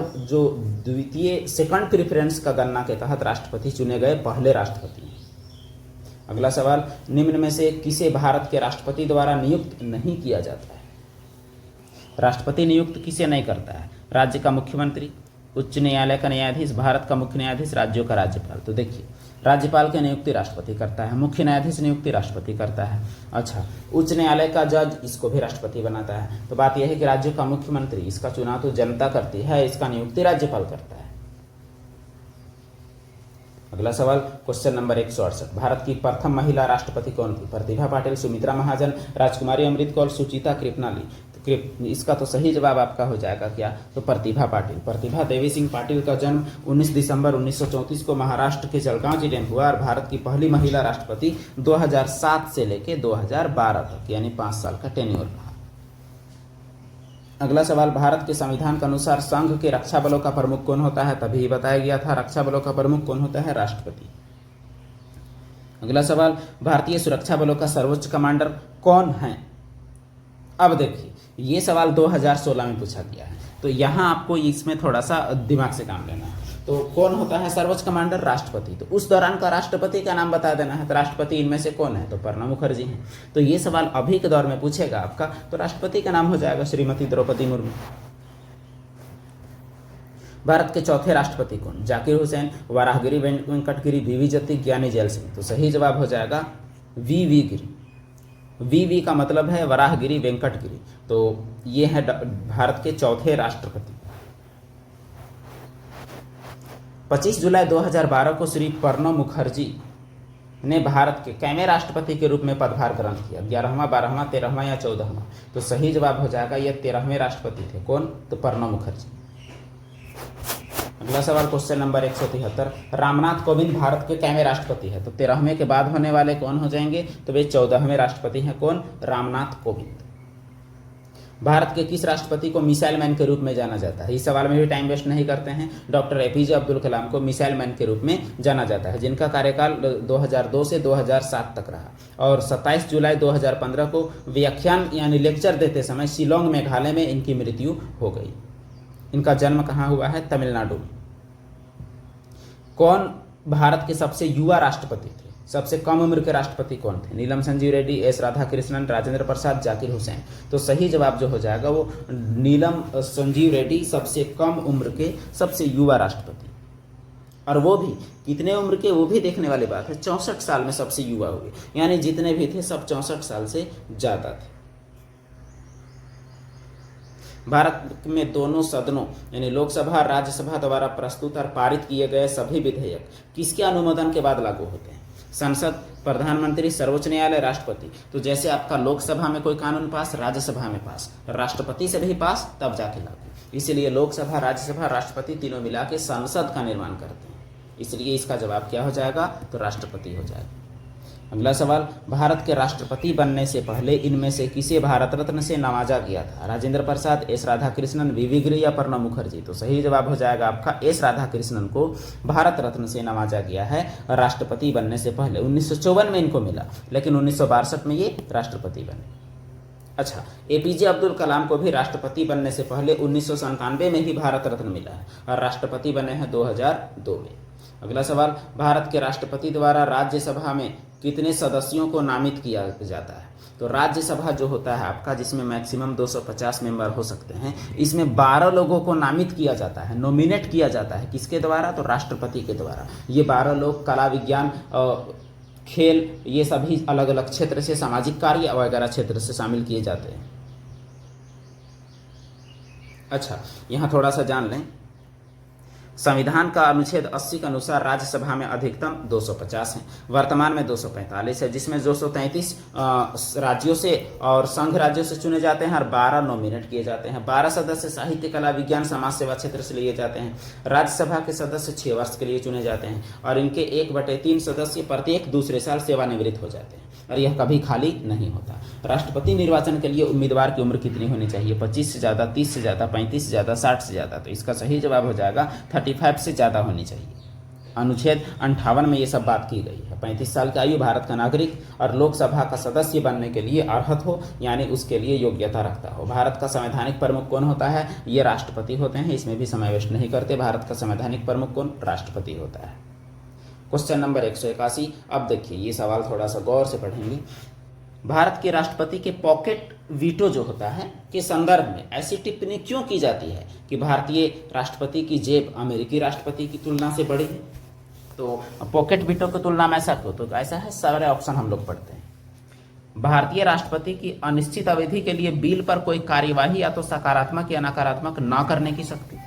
प्रेफरेंस का गणना के तहत राष्ट्रपति चुने गए पहले राष्ट्रपति। अगला सवाल, निम्न में से किसे भारत के राष्ट्रपति द्वारा नियुक्त नहीं किया जाता है? राष्ट्रपति नियुक्त किसे नहीं करता है? राज्य का मुख्यमंत्री, उच्च न्यायालय का न्यायाधीश, भारत का मुख्य न्यायाधीश, राज्यों का राज्यपाल। तो देखिए, राज्यपाल की नियुक्ति राष्ट्रपति करता है, मुख्य न्यायाधीश नियुक्ति राष्ट्रपति करता है। अच्छा, उच्च न्यायालय का जज इसको भी राष्ट्रपति बनाता है। तो बात यह है कि राज्यों का मुख्यमंत्री, इसका चुनाव तो जनता करती है, इसका नियुक्ति राज्यपाल करता है। अगला सवाल क्वेश्चन नंबर 168, भारत की प्रथम महिला राष्ट्रपति कौन थी? प्रतिभा पाटिल, सुमित्रा महाजन, राजकुमारी अमृत कौर, सुचिता कृपनाली। इसका तो सही जवाब आपका हो जाएगा क्या? तो प्रतिभा पाटिल। प्रतिभा देवी सिंह पाटिल का जन्म 19 दिसंबर 1934 को महाराष्ट्र के जलगांव जिले में हुआ और भारत की पहली महिला राष्ट्रपति 2007 से लेकर 2012 तक, यानी 5 साल का टेन्योर रहा। अगला सवाल, भारत के संविधान के अनुसार संघ के रक्षा बलों का प्रमुख कौन होता है? तभी बताया गया था, रक्षा बलों का प्रमुख कौन होता है? राष्ट्रपति। अगला सवाल, भारतीय सुरक्षा बलों का सर्वोच्च कमांडर कौन है? अब देखिए, ये सवाल 2016 में पूछा गया है, तो यहाँ आपको इसमें थोड़ा सा दिमाग से काम लेना है। तो कौन होता है सर्वोच्च कमांडर? राष्ट्रपति। तो उस दौरान का राष्ट्रपति का नाम बता देना है। तो राष्ट्रपति इनमें से कौन है? तो प्रणब मुखर्जी हैं। तो ये सवाल अभी के दौर में पूछेगा आपका, तो राष्ट्रपति का नाम हो जाएगा श्रीमती द्रौपदी मुर्मू। भारत के चौथे राष्ट्रपति कौन? जाकिर हुसैन, वराहगिरी वेंकटगिरी, वी.वी. जत्ती, ज्ञानी जैल सिंह। तो सही जवाब हो जाएगा वी.वी. गिरी। वी.वी. का मतलब है वराहगिरी वेंकटगिरी। तो ये है भारत के चौथे राष्ट्रपति। 25 जुलाई 2012 को श्री प्रणब मुखर्जी ने भारत के कैवें राष्ट्रपति के रूप में पदभार ग्रहण किया? 11वां, 12वां, 13वां या 14वां? तो सही जवाब हो जाएगा ये 13वें राष्ट्रपति थे। कौन? तो प्रणब मुखर्जी। अगला सवाल क्वेश्चन नंबर 173, रामनाथ कोविंद भारत के कैवें राष्ट्रपति है? तो 13वें के बाद होने वाले कौन हो जाएंगे? तो वे 14वें राष्ट्रपति हैं। कौन? रामनाथ कोविंद। भारत के किस राष्ट्रपति को मिसाइल मैन के रूप में जाना जाता है? इस सवाल में भी टाइम वेस्ट नहीं करते हैं। डॉक्टर एपीजे अब्दुल कलाम को मिसाइल मैन के रूप में जाना जाता है, जिनका कार्यकाल 2002 से 2007 तक रहा। और 27 जुलाई 2015 को व्याख्यान यानी लेक्चर देते समय शिलोंग मेघालय में इनकी मृत्यु हो गई। इनका जन्म कहाँ हुआ है? तमिलनाडु में। कौन भारत के सबसे युवा राष्ट्रपति थे? सबसे कम उम्र के राष्ट्रपति कौन थे? नीलम संजीव रेड्डी, एस राधाकृष्णन, राजेंद्र प्रसाद, जाकिर हुसैन। तो सही जवाब जो हो जाएगा वो नीलम संजीव रेड्डी, सबसे कम उम्र के सबसे युवा राष्ट्रपति। और वो भी कितने उम्र के, वो भी देखने वाली बात है। 64 साल में सबसे युवा हुए, यानी जितने भी थे सब 64 साल से ज्यादा थे। भारत में दोनों सदनों यानी लोकसभा और राज्यसभा द्वारा प्रस्तुत और पारित किए गए सभी विधेयक किसके अनुमोदन के बाद लागू होते हैं? संसद, प्रधानमंत्री, सर्वोच्च न्यायालय, राष्ट्रपति। तो जैसे आपका लोकसभा में कोई कानून पास, राज्यसभा में पास, राष्ट्रपति से भी पास, तब जाके लागू। इसीलिए लोकसभा, राज्यसभा, राष्ट्रपति तीनों मिला के संसद का निर्माण करते हैं। इसलिए इसका जवाब क्या हो जाएगा? तो राष्ट्रपति हो जाएगा। अगला सवाल, भारत के राष्ट्रपति बनने से पहले इनमें से किसे भारत रत्न से नवाजा गया था? Rajendra Prasad, S Radhakrishnan, V.V.. गिरी या प्रणब मुखर्जी? तो सही जवाब हो जाएगा आपका एस राधाकृष्णन को भारत रत्न से नवाजा गया है राष्ट्रपति बनने से पहले। 1954 में इनको मिला, लेकिन 1962 में ये राष्ट्रपति बने। अच्छा, एपीजे अब्दुल कलाम को भी राष्ट्रपति बनने से पहले 1997 में ही भारत रत्न मिला है और राष्ट्रपति बने हैं 2002 में। अगला सवाल, भारत के राष्ट्रपति द्वारा राज्यसभा में कितने सदस्यों को नामित किया जाता है? तो राज्यसभा जो होता है आपका, जिसमें मैक्सिमम 250 मेंबर हो सकते हैं, इसमें 12 लोगों को नामित किया जाता है, नॉमिनेट किया जाता है। किसके द्वारा? तो राष्ट्रपति के द्वारा। ये 12 लोग कला, विज्ञान, खेल, ये सभी अलग अलग क्षेत्र से, सामाजिक कार्य वगैरह क्षेत्र से शामिल किए जाते हैं। अच्छा, यहाँ थोड़ा सा जान लें, संविधान का अनुच्छेद 80 के अनुसार राज्यसभा में अधिकतम 250 हैं, वर्तमान में 245 है, जिसमें 233 राज्यों से और संघ राज्यों से चुने जाते हैं और 12 नॉमिनेट किए जाते हैं। 12 सदस्य साहित्य, कला, विज्ञान, समाज सेवा क्षेत्र से लिए जाते हैं। राज्यसभा के सदस्य 6 वर्ष के लिए चुने जाते हैं और इनके 1/3 सदस्य प्रत्येक दूसरे साल सेवानिवृत्त हो जाते हैं और यह कभी खाली नहीं होता। राष्ट्रपति निर्वाचन के लिए उम्मीदवार की उम्र कितनी होनी चाहिए? 25 से ज़्यादा, 30 से ज़्यादा, 35 से ज़्यादा, 60 से ज़्यादा। तो इसका सही जवाब हो जाएगा 35 से ज़्यादा होनी चाहिए। अनुच्छेद 58 में ये सब बात की गई है। 35 साल की आयु भारत का नागरिक और लोकसभा का सदस्य बनने के लिए अर्हत हो, यानी उसके लिए योग्यता रखता हो। भारत का संवैधानिक प्रमुख कौन होता है? ये राष्ट्रपति होते हैं, इसमें भी समावेश नहीं करते। भारत का संवैधानिक प्रमुख कौन? राष्ट्रपति होता है। Question number 181। अब देखिए ये सवाल थोड़ा सा गौर से पढ़ेंगे। भारत के राष्ट्रपति के पॉकेट वीटो जो होता है के संदर्भ में ऐसी टिप्पणी क्यों की जाती है कि भारतीय राष्ट्रपति की जेब अमेरिकी राष्ट्रपति की तुलना से बड़ी है? तो पॉकेट वीटो की तुलना में ऐसा क्यों? तो ऐसा है, सारे ऑप्शन हम लोग पढ़ते हैं। भारतीय राष्ट्रपति की अनिश्चित अवधि के लिए बिल पर कोई कार्यवाही या तो सकारात्मक या नकारात्मक न करने की शक्ति।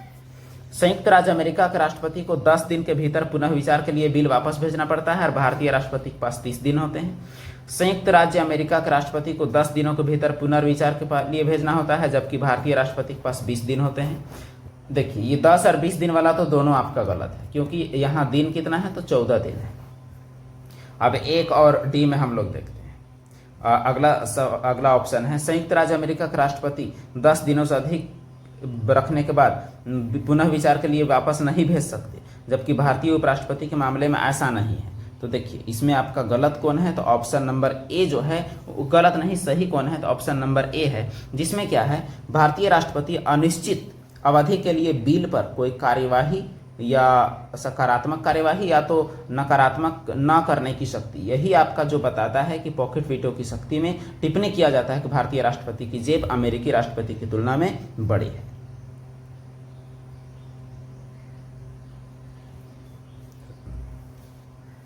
संयुक्त राज्य अमेरिका के राष्ट्रपति को 10 दिन के भीतर पुनः विचार के लिए बिल वापस भेजना पड़ता है और भारतीय राष्ट्रपति के पास 30 दिन होते हैं। संयुक्त राज्य अमेरिका के राष्ट्रपति को 10 दिनों के भीतर पुनर्विचार के लिए भेजना होता है, जबकि भारतीय राष्ट्रपति के पास 20 दिन होते हैं। देखिए ये 10 और 20 दिन वाला तो दोनों आपका गलत है, क्योंकि यहाँ दिन कितना है? तो 14 दिन है। अब एक और डी में हम लोग देखते हैं। अगला ऑप्शन है संयुक्त राज्य अमेरिका के राष्ट्रपति 10 दिनों से अधिक रखने के बाद पुनः विचार के लिए वापस नहीं भेज सकते, जबकि भारतीय उपराष्ट्रपति के मामले में ऐसा नहीं है। तो देखिए इसमें आपका गलत कौन है? तो ऑप्शन नंबर ए जो है गलत नहीं, सही कौन है? तो ऑप्शन नंबर ए है, जिसमें क्या है? भारतीय राष्ट्रपति अनिश्चित अवधि के लिए बिल पर कोई कार्यवाही या सकारात्मक कार्यवाही या तो नकारात्मक न करने की शक्ति, यही आपका जो बताता है कि पॉकेट वीटो की शक्ति में टिप्पणी किया जाता है कि भारतीय राष्ट्रपति की जेब अमेरिकी राष्ट्रपति की तुलना में बड़ी है।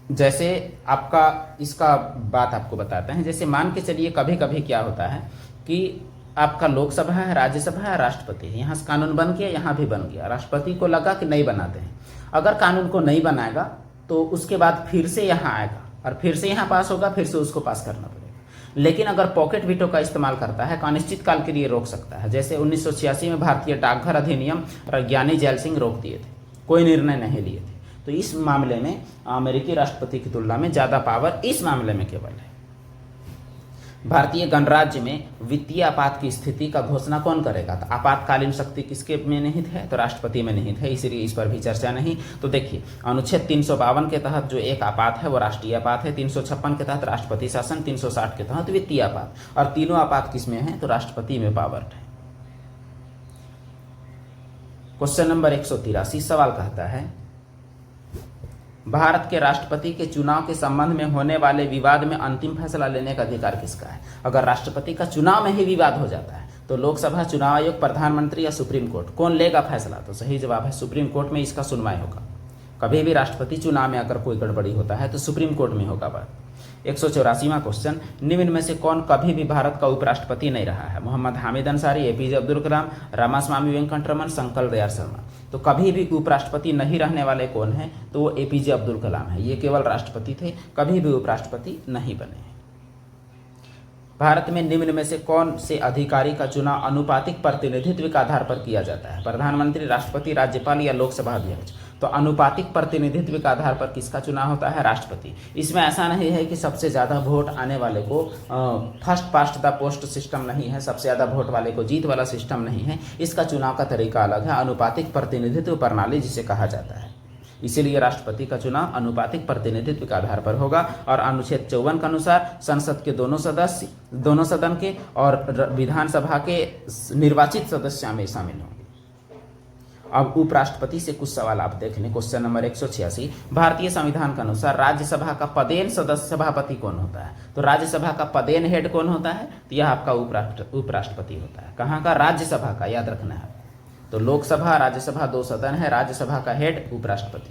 जैसे आपका इसका बात आपको बताते हैं। जैसे मान के चलिए कभी कभी क्या होता है कि आपका लोकसभा है, राज्यसभा है, राष्ट्रपति है, यहाँ से कानून बन गया, यहाँ भी बन गया, राष्ट्रपति को लगा कि नहीं बनाते हैं। अगर कानून को नहीं बनाएगा तो उसके बाद फिर से यहाँ आएगा और फिर से यहाँ पास होगा, फिर से उसको पास करना पड़ेगा। लेकिन अगर पॉकेट वीटो का इस्तेमाल करता है तो अनिश्चित काल के लिए रोक सकता है। जैसे 1986 में भारतीय डाकघर अधिनियम ज्ञानी जैल सिंह रोक दिए थे, कोई निर्णय नहीं लिए थे। तो इस मामले में अमेरिकी राष्ट्रपति की तुलना में ज्यादा पावर इस मामले में केवल है। भारतीय गणराज्य में वित्तीय आपात की स्थिति का घोषणा कौन करेगा? तो आपातकालीन शक्ति किसके में निहित है? तो राष्ट्रपति में निहित है, इसलिए इस पर भी चर्चा नहीं। तो देखिए अनुच्छेद 352 के तहत जो एक आपात है वो राष्ट्रीय आपात है, 356 के तहत राष्ट्रपति शासन, 360 के तहत वित्तीय आपात, और तीनों आपात किसमें है? तो राष्ट्रपति में पावर है। क्वेश्चन नंबर 183 सवाल कहता है भारत के राष्ट्रपति के चुनाव के संबंध में होने वाले विवाद में अंतिम फैसला लेने का अधिकार किसका है? अगर राष्ट्रपति का चुनाव में ही विवाद हो जाता है तो लोकसभा, चुनाव आयोग, प्रधानमंत्री या सुप्रीम कोर्ट, कौन लेगा फैसला? तो सही जवाब है सुप्रीम कोर्ट में इसका सुनवाई होगा। कभी भी राष्ट्रपति चुनाव में अगर कोई गड़बड़ी होता है तो सुप्रीम कोर्ट में होगा बात। 184वां क्वेश्चन, निम्न में से कौन कभी भी भारत का उपराष्ट्रपति नहीं रहा है? मोहम्मद हामिद अंसारी, एपीजे अब्दुल कलाम, रामास्वामी वेंकटरमन, शंकर दयाल शर्मा। तो कभी भी उपराष्ट्रपति नहीं रहने वाले कौन है? तो वो एपीजे अब्दुल कलाम है। ये केवल राष्ट्रपति थे, कभी भी उपराष्ट्रपति नहीं बने। भारत में निम्न में से कौन से अधिकारी का चुनाव अनुपातिक प्रतिनिधित्व के आधार पर किया जाता है? प्रधानमंत्री, राष्ट्रपति, राज्यपाल या लोकसभा अध्यक्ष? तो अनुपातिक प्रतिनिधित्व के आधार पर किसका चुनाव होता है? राष्ट्रपति। इसमें ऐसा नहीं है कि सबसे ज़्यादा वोट आने वाले को first past the post system नहीं है, सबसे ज़्यादा वोट वाले को जीत वाला सिस्टम नहीं है। इसका चुनाव का तरीका अलग है, अनुपातिक प्रतिनिधित्व प्रणाली जिसे कहा जाता है। इसीलिए राष्ट्रपति का चुनाव अनुपातिक प्रतिनिधित्व के आधार पर होगा। और अनुच्छेद 54 के अनुसार संसद के दोनों सदन के और विधानसभा के निर्वाचित सदस्य शामिल होंगे। अब उपराष्ट्रपति से कुछ सवाल आप देख लें। क्वेश्चन नंबर 186, भारतीय संविधान के अनुसार राज्यसभा का पदेन सदस्य सभापति कौन होता है? तो राज्यसभा का पदेन हेड कौन होता है? तो यह आपका उपराष्ट्रपति होता है। कहाँ का? राज्यसभा का, याद रखना है। तो लोकसभा, राज्यसभा 2 सदन है, राज्यसभा का हेड उपराष्ट्रपति।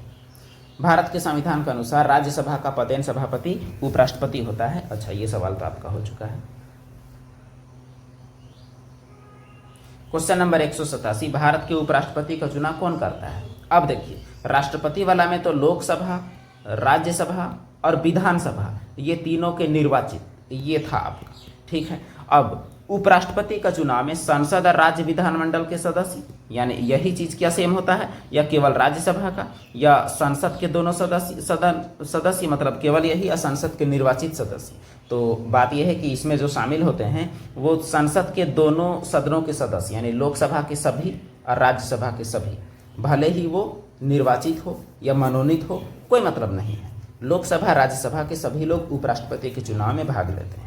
भारत के संविधान के अनुसार राज्यसभा का पदेन सभापति उपराष्ट्रपति होता है। अच्छा, ये सवाल तो आपका हो चुका है। क्वेश्चन नंबर 187, भारत के उपराष्ट्रपति का चुनाव कौन करता है? अब देखिए, राष्ट्रपति वाला में तो लोकसभा, राज्यसभा और विधानसभा ये तीनों के निर्वाचित ये था आपका, ठीक है। अब उपराष्ट्रपति का चुनाव में संसद और राज्य विधानमंडल के सदस्य, यानी यही चीज क्या सेम होता है, या केवल राज्यसभा का या संसद के दोनों सदस्य मतलब केवल यही, या संसद के निर्वाचित सदस्य। तो बात यह है कि इसमें जो शामिल होते हैं वो संसद के दोनों सदनों के सदस्य, यानी लोकसभा के सभी और राज्यसभा के सभी, भले ही वो निर्वाचित हो या मनोनीत हो, कोई मतलब नहीं है। लोकसभा राज्यसभा के सभी लोग उपराष्ट्रपति के चुनाव में भाग लेते हैं।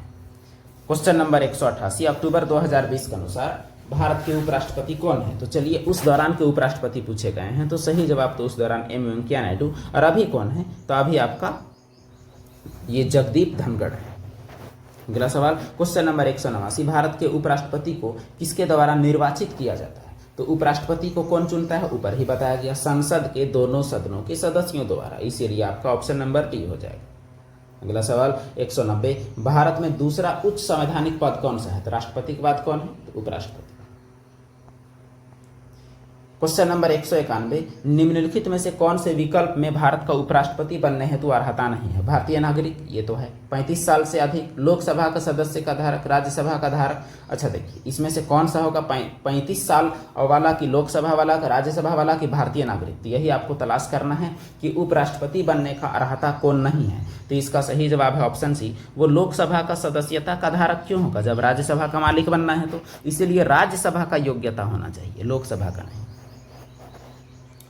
क्वेश्चन नंबर 188, अक्टूबर 2020 के अनुसार भारत के उपराष्ट्रपति कौन है? तो चलिए, उस दौरान के उपराष्ट्रपति पूछे गए हैं, तो सही जवाब तो उस दौरान एम वेंकैया नायडू। और अभी कौन है? तो अभी आपका ये जगदीप धनखड़ है। अगला सवाल, क्वेश्चन नंबर 189, भारत के उपराष्ट्रपति को किसके द्वारा निर्वाचित किया जाता है? तो उपराष्ट्रपति को कौन चुनता है? ऊपर ही बताया गया, संसद के दोनों सदनों के सदस्यों द्वारा। इसीलिए आपका ऑप्शन नंबर डी हो जाएगा। अगला सवाल 190, भारत में दूसरा उच्च संवैधानिक पद कौन सा है? तो राष्ट्रपति के बाद कौन है? तो उपराष्ट्रपति। क्वेश्चन नंबर 191, निम्नलिखित में से कौन से विकल्प में भारत का उपराष्ट्रपति बनने हेतु अर्हता नहीं है? भारतीय नागरिक, ये तो है। 35 साल से अधिक, लोकसभा का सदस्य का धारक, राज्यसभा का धारक। अच्छा देखिए, इसमें से कौन सा होगा? 35 साल वाला की लोकसभा वाला का, राज्यसभा वाला की भारतीय नागरिक? तो यही आपको तलाश करना है कि उपराष्ट्रपति बनने का अर्हता कौन नहीं है। तो इसका सही जवाब है ऑप्शन सी, वो लोकसभा का सदस्यता का धारक क्यों होगा जब राज्यसभा का मालिक बनना है? तो इसीलिए राज्यसभा का योग्यता होना चाहिए, लोकसभा का नहीं।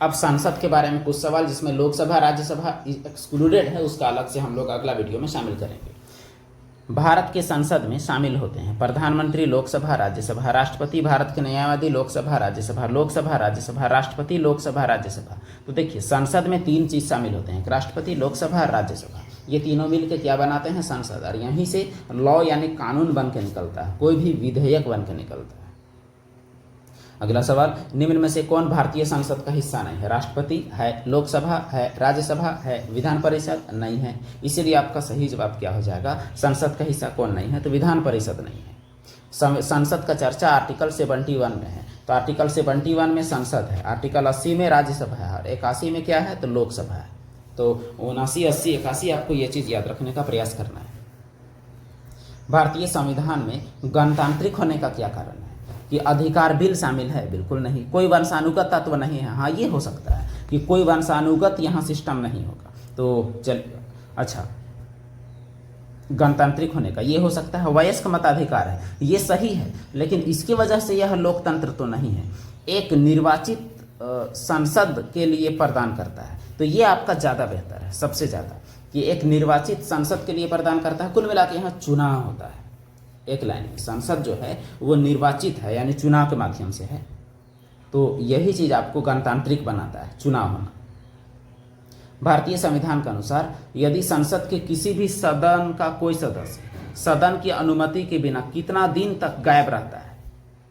अब संसद के बारे में कुछ सवाल जिसमें लोकसभा राज्यसभा एक्सक्लूडेड है, उसका अलग से हम लोग अगला वीडियो में शामिल करेंगे। भारत के संसद में शामिल होते हैं प्रधानमंत्री, लोकसभा, राज्यसभा, राष्ट्रपति, भारत के न्यायवादी, लोकसभा, राज्यसभा, लोकसभा, राज्यसभा, राष्ट्रपति, लोकसभा, राज्यसभा। तो देखिए, संसद में 3 चीज शामिल होते हैं, राष्ट्रपति, लोकसभा, राज्यसभा। ये तीनों मिलकर क्या बनाते हैं? संसद। और यहीं से लॉ यानी कानून बन के निकलता है, कोई भी विधेयक बन के निकलता है। अगला सवाल, निम्न में से कौन भारतीय संसद का हिस्सा नहीं है? राष्ट्रपति है, लोकसभा है, राज्यसभा है, विधान परिषद नहीं है। इसीलिए आपका सही जवाब क्या हो जाएगा? संसद का हिस्सा कौन नहीं है? तो विधान परिषद नहीं है। संसद का चर्चा आर्टिकल 71 में है, तो आर्टिकल 71 में संसद है, आर्टिकल 80 में राज्यसभा है और 81 में क्या है? तो लोकसभा है। तो 79, 80, 81 आपको ये चीज याद रखने का प्रयास करना है। भारतीय संविधान में गणतांत्रिक होने का क्या कारण है? कि अधिकार बिल शामिल है? बिल्कुल नहीं। कोई वंशानुगत तत्व नहीं है? हाँ, ये हो सकता है कि कोई वंशानुगत यहाँ सिस्टम नहीं होगा। तो चल, अच्छा, गणतांत्रिक होने का ये हो सकता है। वयस्क मताधिकार है, ये सही है, लेकिन इसकी वजह से यह लोकतंत्र तो नहीं है। एक निर्वाचित संसद के लिए प्रदान करता है, तो ये आपका ज़्यादा बेहतर है, सबसे ज़्यादा, कि एक निर्वाचित संसद के लिए प्रदान करता है। कुल मिला के यहाँ चुनाव होता है, एक लाइन में संसद जो है वो निर्वाचित है, यानी चुनाव के माध्यम से है। तो यही चीज आपको गणतांत्रिक बनाता है, चुनाव होना। भारतीय संविधान के अनुसार यदि संसद के किसी भी सदन का कोई सदस्य सदन की अनुमति के बिना कितना दिन तक गायब रहता है,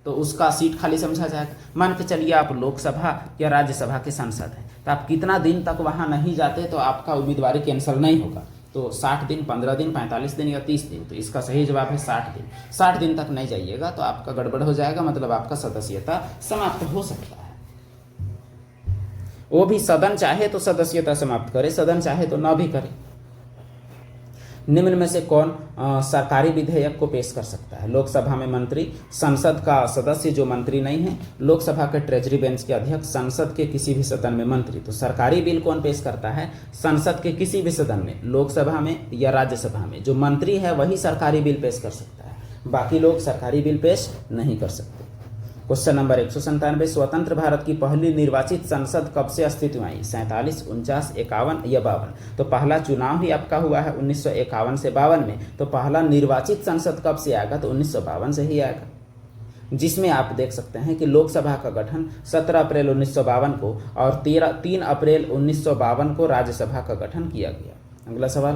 तो उसका सीट खाली समझा जाएगा। मान के चलिए आप लोकसभा या राज्यसभा के सांसद हैं, तो आप कितना दिन तक वहां नहीं जाते तो आपका उम्मीदवारी कैंसिल नहीं होगा। तो 60 दिन, 15 दिन, 45 दिन या 30 दिन। तो इसका सही जवाब है 60 दिन। 60 दिन तक नहीं जाइएगा तो आपका गड़बड़ हो जाएगा, मतलब आपका सदस्यता समाप्त हो सकता है। वो भी सदन चाहे तो सदस्यता समाप्त करे, सदन चाहे तो ना भी करे। निम्न में से कौन सरकारी विधेयक को पेश कर सकता है? लोकसभा में मंत्री, संसद का सदस्य जो मंत्री नहीं है, लोकसभा के ट्रेजरी बेंच के अध्यक्ष, संसद के किसी भी सदन में मंत्री। तो सरकारी बिल कौन पेश करता है? संसद के किसी भी सदन में, लोकसभा में या राज्यसभा में जो मंत्री है वही सरकारी बिल पेश कर सकता है, बाकी लोग सरकारी बिल पेश नहीं कर सकते। क्वेश्चन नंबर 197, स्वतंत्र भारत की पहली निर्वाचित संसद कब से अस्तित्व में आई? 47, 49, 51 या 52? तो पहला चुनाव ही आपका हुआ है 1951 से 52 में। तो पहला निर्वाचित संसद कब से आएगा? तो 1952 से ही आएगा, जिसमें आप देख सकते हैं कि लोकसभा का गठन 17 अप्रैल 1952 को और 3 अप्रैल 1952 को राज्यसभा का गठन किया गया। अगला सवाल,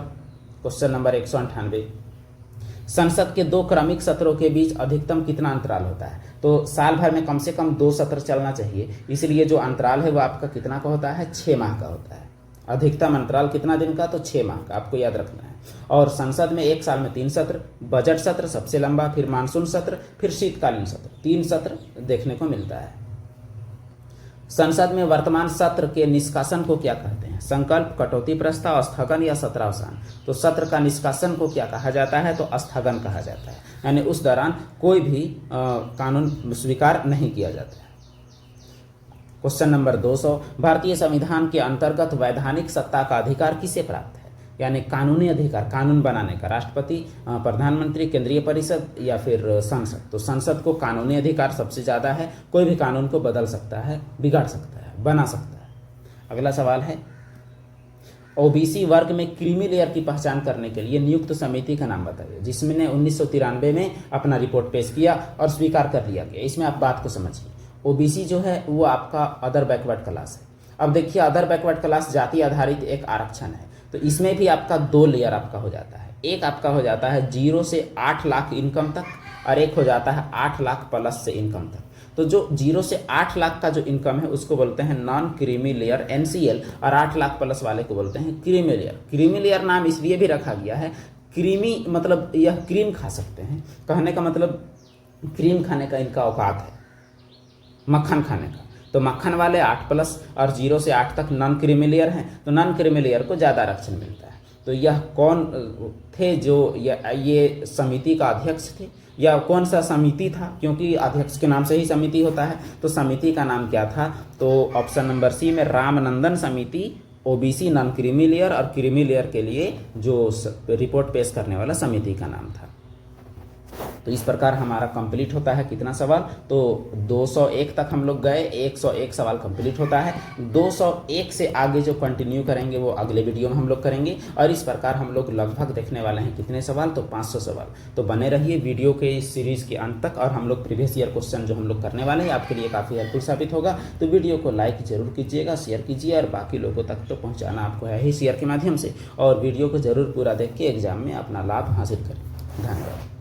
क्वेश्चन नंबर 198, संसद के 2 क्रमिक सत्रों के बीच अधिकतम कितना अंतराल होता है? तो साल भर में कम से कम 2 सत्र चलना चाहिए, इसलिए जो अंतराल है वो आपका कितना का होता है? 6 माह का होता है। अधिकतम अंतराल कितना दिन का? तो 6 माह का, आपको याद रखना है। और संसद में एक साल में 3 सत्र, बजट सत्र सबसे लंबा, फिर मानसून सत्र, फिर शीतकालीन सत्र, 3 सत्र देखने को मिलता है। संसद में वर्तमान सत्र के निष्कासन को क्या कहते हैं? संकल्प, कटौती प्रस्ताव, स्थगन या सत्रावसान। तो सत्र का निष्कासन को क्या कहा जाता है? तो स्थगन कहा जाता है, यानी उस दौरान कोई भी कानून स्वीकार नहीं किया जाता है। क्वेश्चन नंबर 200, भारतीय संविधान के अंतर्गत वैधानिक सत्ता का अधिकार किसे प्राप्त है? यानी कानूनी अधिकार, कानून बनाने का, राष्ट्रपति, प्रधानमंत्री, केंद्रीय परिषद या फिर संसद। तो संसद को कानूनी अधिकार सबसे ज़्यादा है, कोई भी कानून को बदल सकता है, बिगाड़ सकता है, बना सकता है। अगला सवाल है, ओबीसी वर्ग में क्रीमी लेयर की पहचान करने के लिए नियुक्त समिति का नाम बताइए, जिसमें 1993 में अपना रिपोर्ट पेश किया और स्वीकार कर लिया गया। इसमें आप बात को समझिए, ओबीसी जो है वो आपका अदर बैकवर्ड क्लास है। अब देखिए, अदर बैकवर्ड क्लास जाति आधारित एक आरक्षण है, तो इसमें भी आपका 2 लेयर आपका हो जाता है। एक आपका हो जाता है 0 से 8 लाख इनकम तक, और एक हो जाता है 8 लाख प्लस से इनकम तक। तो जो 0 से 8 लाख का जो इनकम है उसको बोलते हैं नॉन क्रीमी लेयर, NCL, और 8 लाख प्लस वाले को बोलते हैं क्रीमी लेयर। क्रीमी लेयर नाम इसलिए भी रखा गया है, क्रीमी मतलब यह क्रीम खा सकते हैं, कहने का मतलब क्रीम खाने का इनका औकात है, मक्खन खाने का। तो मक्खन वाले 8+ और 0 से 8 तक नॉन क्रीमी लेयर हैं, तो नॉन क्रीमी लेयर को ज़्यादा आरक्षण मिलता है। तो यह कौन थे जो ये समिति का अध्यक्ष थे, या कौन सा समिति था, क्योंकि अध्यक्ष के नाम से ही समिति होता है। तो समिति का नाम क्या था? तो ऑप्शन नंबर सी में रामनंदन समिति, ओबीसी, नॉन क्रीमी लेयर और क्रीमी लेयर के लिए जो रिपोर्ट पेश करने वाला समिति का नाम था। तो इस प्रकार हमारा कंप्लीट होता है कितना सवाल? तो 201 तक हम लोग गए, 101 सवाल कंप्लीट होता है। 201 से आगे जो कंटिन्यू करेंगे वो अगले वीडियो में हम लोग करेंगे, और इस प्रकार हम लोग लगभग देखने वाले हैं कितने सवाल? तो 500 सवाल। तो बने रहिए वीडियो के इस सीरीज़ के अंत तक, और हम लोग प्रीवियस ईयर क्वेश्चन जो हम लोग करने वाले हैं आपके लिए काफ़ी हेल्पफुल साबित होगा। तो वीडियो को लाइक जरूर कीजिएगा, शेयर कीजिए, और बाकी लोगों तक तो पहुँचाना आपको है ही शेयर के माध्यम से। और वीडियो को जरूर पूरा देख के एग्जाम में अपना लाभ हासिल करें। धन्यवाद।